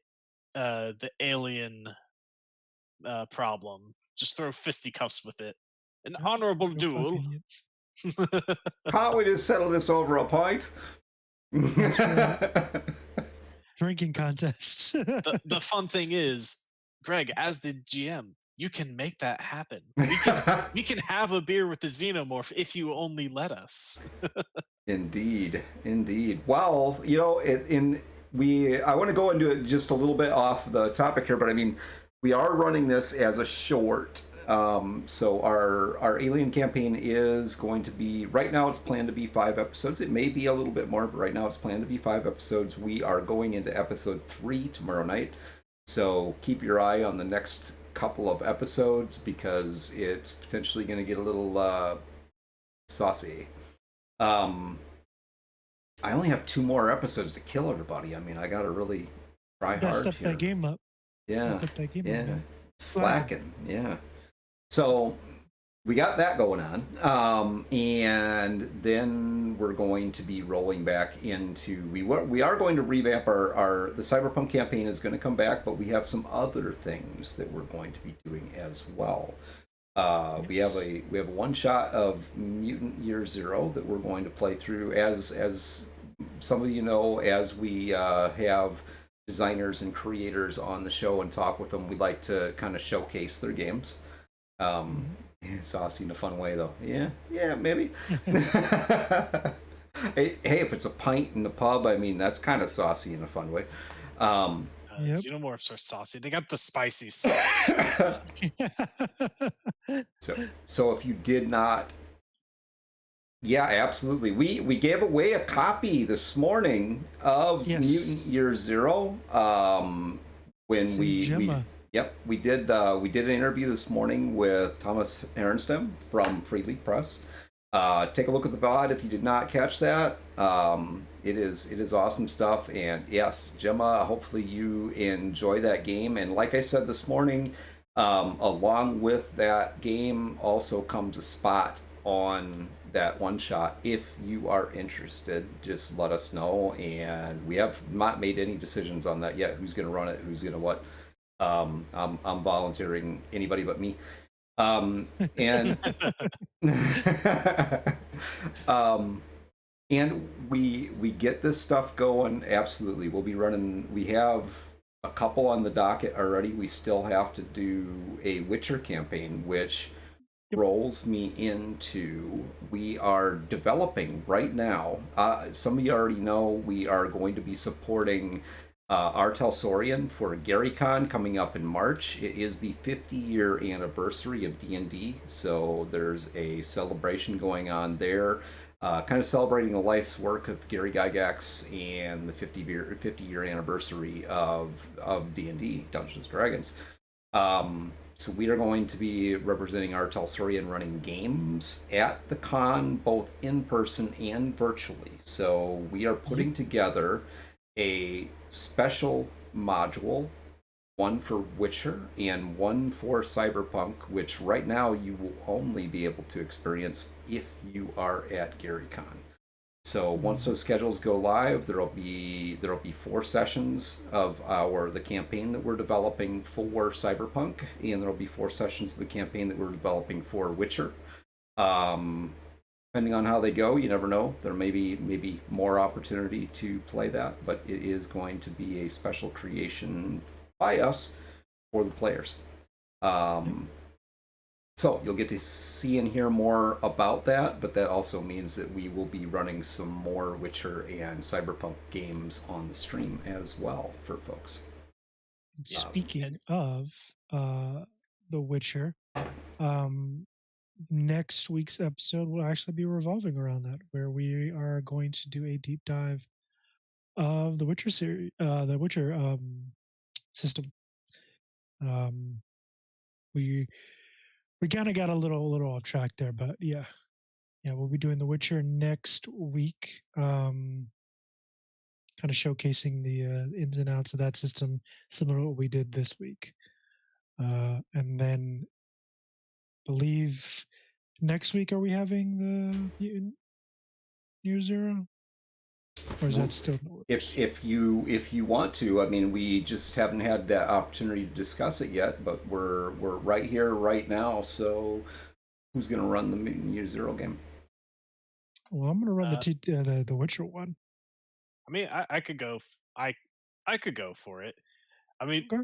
alien problem. Just throw fisticuffs with it. An honorable Go duel. fucking idiots. Can't we just settle this over a pint? Drinking contest. The fun thing is, Greg, as the GM, you can make that happen. We can have a beer with the xenomorph if you only let us. Indeed. Well, you know, I want to go into it just a little bit off the topic here, but I mean, we are running this as a short. So our alien campaign is going to be, right now it's planned to be 5 episodes. It may be a little bit more, but right now it's planned to be 5 episodes. We are going into episode 3 tomorrow night. So keep your eye on the next couple of episodes because it's potentially going to get a little saucy. I only have 2 more episodes to kill everybody. I mean, I gotta really try Gotta hard step here. that game up. Yeah, Step that game up, yeah, man. slacking. Yeah. So we got that going on, and then we're going to be rolling back into we are going to revamp the Cyberpunk campaign is going to come back, but we have some other things that we're going to be doing as well. We have a one shot of Mutant Year Zero that we're going to play through as some of you know, as we have designers and creators on the show and talk with them. We like to kind of showcase their games. Saucy in a fun way though. Yeah, maybe. Hey, if it's a pint in the pub, I mean that's kind of saucy in a fun way. Yep. Xenomorphs are saucy. They got the spicy sauce. So if you did not, yeah, absolutely. We gave away a copy this morning of Yes. Mutant Year Zero. When To we Gemma. we did an interview this morning with Thomas Arenstem from Free League Press. Take a look at the VOD if you did not catch that. It is awesome stuff, and yes, Gemma, hopefully you enjoy that game. And like I said this morning, along with that game also comes a spot on that one shot. If you are interested, just let us know. And we have not made any decisions on that yet. Who's going to run it? Who's going to what? I'm volunteering anybody but me. And and we get this stuff going. Absolutely, we'll be running. We have a couple on the docket already. We still have to do a Witcher campaign, which rolls me into, we are developing right now. Some of you already know we are going to be supporting Artel Sorian for GaryCon coming up in March. It is the 50-year anniversary of D&D, so there's a celebration going on there, kind of celebrating the life's work of Gary Gygax and the 50-year anniversary of D&D, Dungeons & Dragons. So we are going to be representing R. Talsorian and running games at the con, both in person and virtually. So we are putting together a special module, one for Witcher and one for Cyberpunk, which right now you will only be able to experience if you are at GaryCon. So once those schedules go live, there'll be 4 sessions of the campaign that we're developing for Cyberpunk, and there'll be 4 sessions of the campaign that we're developing for Witcher. Depending on how they go, you never know. There may be more opportunity to play that, but it is going to be a special creation by us for the players. So you'll get to see and hear more about that, but that also means that we will be running some more Witcher and Cyberpunk games on the stream as well for folks. Speaking of The Witcher, next week's episode will actually be revolving around that, where we are going to do a deep dive of the Witcher series, the Witcher system. We kind of got a little off track there, but yeah, we'll be doing The Witcher next week, kind of showcasing the ins and outs of that system, similar to what we did this week. And then, believe next week are we having the Year Zero, or is that still in the works? If you want to, I mean, we just haven't had that opportunity to discuss it yet, but we're right here right now. So who's going to run the Year Zero game? Well, I'm going to run the Witcher one. I mean, I could go. I could go for it. I mean, Okay.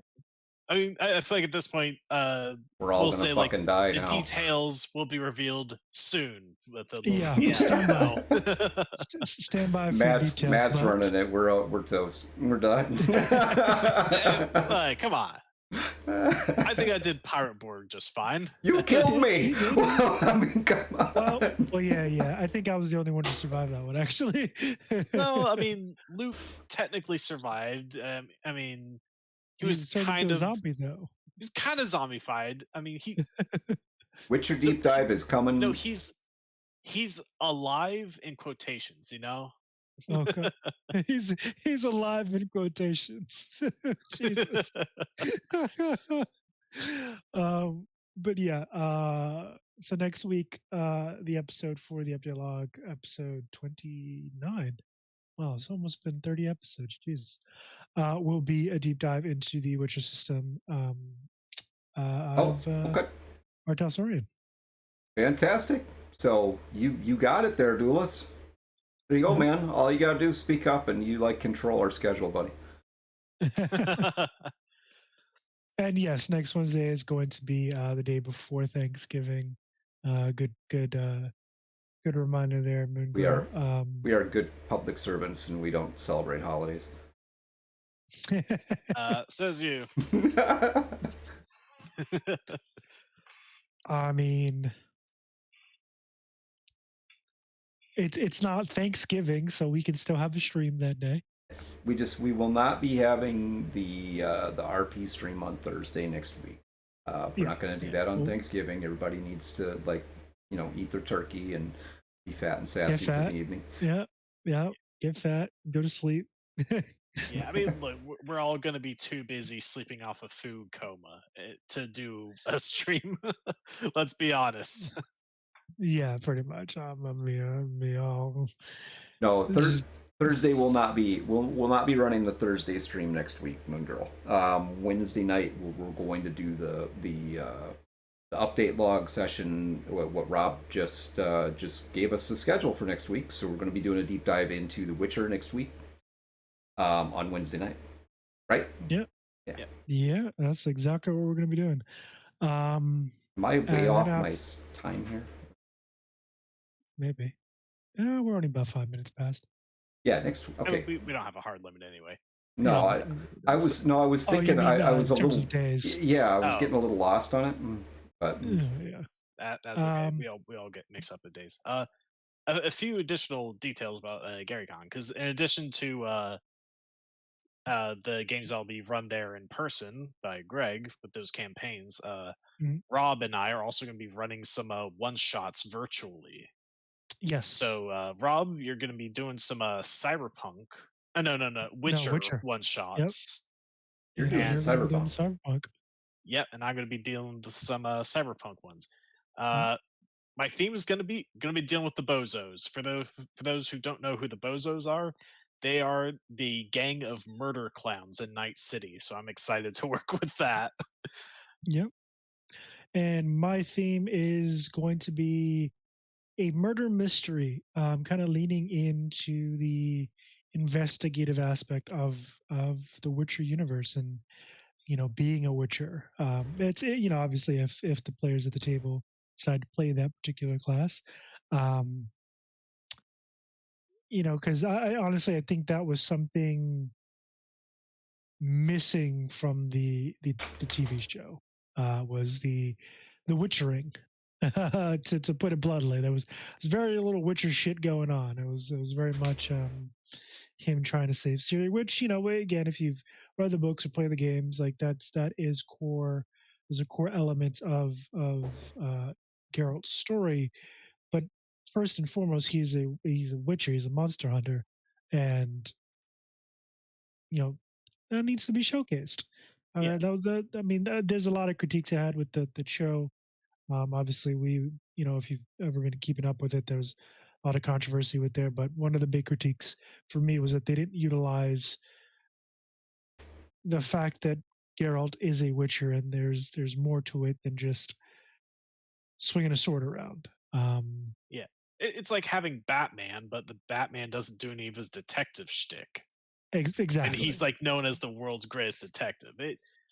I feel like at this point, We're all we'll gonna say fucking like die the now. details will be revealed soon. With the Yeah, stand by. Stand by for Matt's details. but- running it. We're toast. We're done. Like, come on. I think I did Pirate Board just fine. You killed me. You did. I mean, come on. Well, yeah. I think I was the only one to survive that one, actually. No, I mean Luke technically survived. I mean, he was turned into kind a of zombie, though. he was kind of zombified. I mean, he Witcher So- deep dive is coming. no, he's alive in quotations, you know. Okay. he's alive in quotations. Jesus. But yeah, so next week, the episode for the update log, episode 29. Wow, it's almost been 30 episodes. Jesus. Will be a deep dive into the Witcher system of Okay. R. Talsorian. Fantastic. So you got it there, Duelist. There you go, man. All you gotta do is speak up, and you control our schedule, buddy. And yes, next Wednesday is going to be the day before Thanksgiving. Good reminder there, Moon We are- Girl. We are good public servants, and we don't celebrate holidays. Says you. I mean, it's not Thanksgiving, so we can still have a stream that day. We will not be having the RP stream on Thursday next week. We're Yeah. not going to do that on Cool. Thanksgiving. Everybody needs to eat their turkey and be fat and sassy for fat. the evening. Yeah, get fat, go to sleep. Yeah, I mean, look, we're all going to be too busy sleeping off a food coma to do a stream. Let's be honest. Yeah, pretty much. Me all. No, This is- Thursday will not be. We'll not be running the Thursday stream next week, Moon Girl. Wednesday night we're going to do the update log session. What Rob just gave us the schedule for next week. So we're going to be doing a deep dive into The Witcher next week. On Wednesday night, right? Yeah, that's exactly what we're going to be doing. Am I way And off then my time here? Maybe. We're only about 5 minutes past. Yeah, next. I Okay. mean, we don't have a hard limit anyway. No, I was Oh, you thinking mean, I was a in terms little. of days. Yeah, I was Oh. getting a little lost on it, but Yeah. That's okay. Um, We all get mixed up in days. A few additional details about GaryCon, because in addition to the games that'll be run there in person by Greg with those campaigns. Mhm. Rob and I are also going to be running some one shots virtually. Yes. So, Rob, you're going to be doing some Cyberpunk. No, Witcher Witcher. one shots. You're Yeah, doing And- you're gonna be doing Cyberpunk. Cyberpunk. Yep, and I'm going to be dealing with some Cyberpunk ones. Mhm. My theme is going to be dealing with the bozos. For those who don't know who the bozos are, they are the gang of murder clowns in Night City. So I'm excited to work with that. Yep. And my theme is going to be a murder mystery, kind of leaning into the investigative aspect of the Witcher universe, and being a Witcher. It's obviously if the players at the table decide to play that particular class, because I honestly I think that was something missing from the TV show, was the Witchering. To put it bluntly, there was very little Witcher shit going on. It was very much him trying to save Ciri, which again, if you've read the books or play the games, like that is core. Those are core elements of Geralt's story. But first and foremost, he's a Witcher. He's a monster hunter, and that needs to be showcased. Yeah. That was there's a lot of critiques I had with the show. Obviously, if you've ever been keeping up with it, there's a lot of controversy with there. But one of the big critiques for me was that they didn't utilize the fact that Geralt is a Witcher, and there's more to it than just swinging a sword around. It's like having Batman, but the Batman doesn't do any of his detective shtick. Exactly. And he's like known as the world's greatest detective.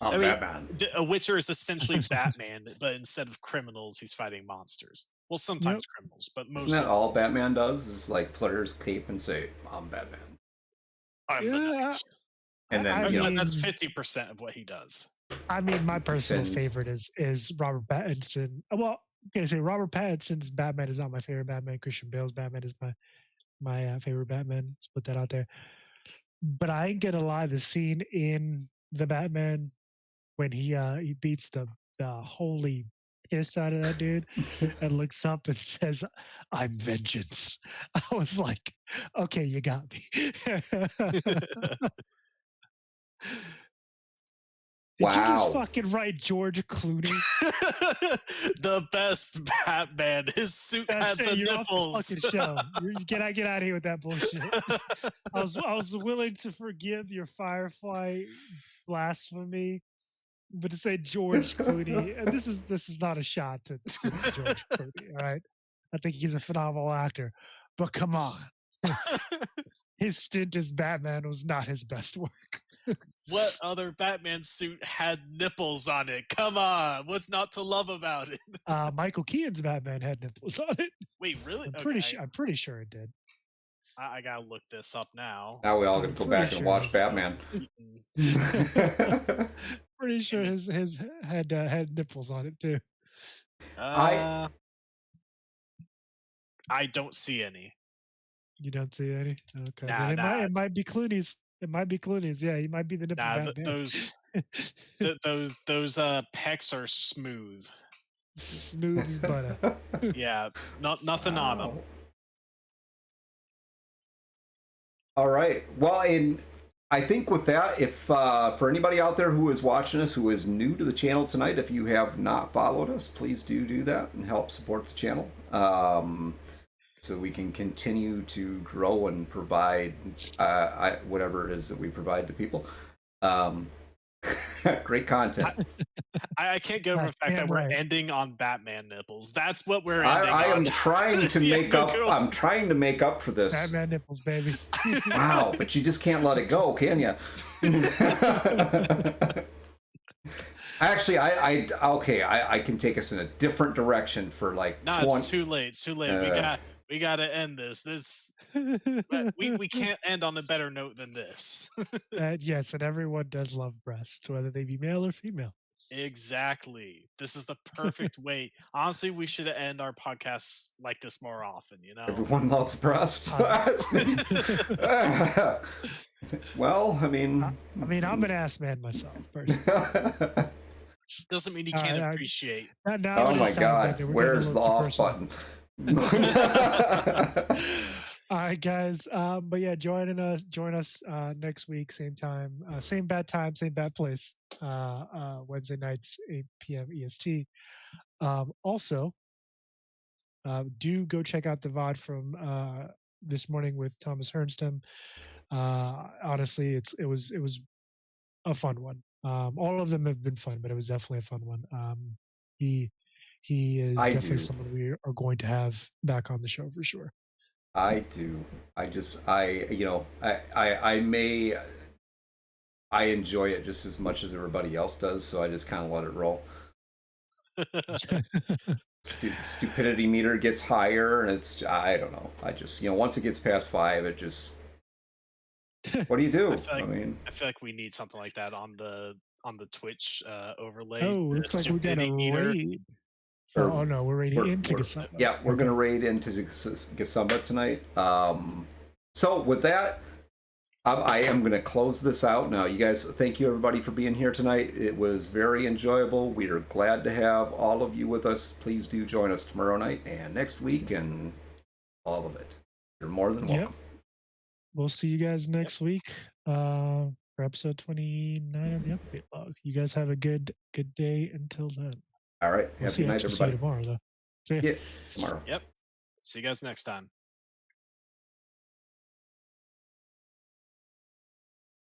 Oh, I mean, Batman. A Witcher is essentially Batman, but instead of criminals, he's fighting monsters. Well, sometimes criminals, but mostly. Isn't that all Batman does? Is like flutter his cape and say, "I'm Batman," I'm the knight. and then I mean, That's 50% of what he does. I mean, my personal Defends. favorite is Robert Pattinson. Well, okay, say Robert Pattinson's Batman is not my favorite Batman. Christian Bale's Batman is my favorite Batman. Let's put that out there. But I ain't gonna lie, the scene in the Batman when he beats the holy piss out of that dude and looks up and says, "I'm vengeance." I was like, okay, you got me. Did you Wow. just fucking write George Clooney? The best Batman. His suit had the You're nipples. off the fucking show. Get out of here with that bullshit. I was willing to forgive your Firefly blasphemy, but to say George Clooney, and this is not a shot to George Clooney, all right? I think he's a phenomenal actor, but come on, his stint as Batman was not his best work. What other Batman suit had nipples on it? Come on, what's not to love about it? Michael Keaton's Batman had nipples on it. Wait, really? I'm pretty sure it did. I gotta look this up now. Now we all gonna I'm go pretty back and sure watch it's- Batman. Pretty sure his had nipples on it too. I don't see any. You don't see any? Okay. Nah, Then nah. It might be Clooney's. It might be Clooney's. Yeah, he might be the nipple Nah, Batman. those pecs are smooth. Smooth as butter. Yeah, nothing on them. Wow. All right. Well, and I think with that, if for anybody out there who is watching us who is new to the channel tonight, if you have not followed us, please do that and help support the channel, so we can continue to grow and provide whatever it is that we provide to people. Great content. I can't get over the That's fact that damn we're right. ending on Batman nipples. That's what we're ending I on. am trying to Yeah, make up. cool. I'm trying to make up for this. Batman nipples, baby. Wow, but you just can't let it go, can you? Actually, I can take us in a different direction for like No, 20. it's too late. It's too late. We gotta end this. We can't end on a better note than this. Yes, and everyone does love breasts, whether they be male or female. Exactly. This is the perfect way. Honestly, we should end our podcasts like this more often, you know? Everyone loves breasts. Well, I mean, I mean, I'm an ass man myself, personally. Doesn't mean you All can't right, appreciate. Now oh it my is time, God, Bender. We're getting a where's the little too off personal. button? All right, guys. But yeah, join us next week, same time, same bad time, same bad place. Wednesday nights, 8 p.m. EST. Also, do go check out the VOD from this morning with Thomas Hernstam. Honestly, it was a fun one. All of them have been fun, but it was definitely a fun one. He is I definitely do. someone we are going to have back on the show for sure. I do. I enjoy it just as much as everybody else does, so I just kind of let it roll. Stupidity meter gets higher, and I don't know. I just, once it gets past 5, it just. What do you do? I feel like we need something like that on the Twitch overlay. Oh, looks like we got a stupidity meter. raid. Or- Oh no, we're raiding into Gasumba. Yeah, we're gonna raid into Gasumba tonight. So with that, I am gonna close this out now. You guys, thank you everybody for being here tonight. It was very enjoyable. We are glad to have all of you with us. Please do join us tomorrow night and next week and all of it. You're more than welcome. Yep. We'll see you guys next week for episode 29 of the update log. You guys have a good day until then. All right. We'll Happy night, see you everybody. tomorrow, though. See ya. Yeah, tomorrow. Yep. See you guys next time.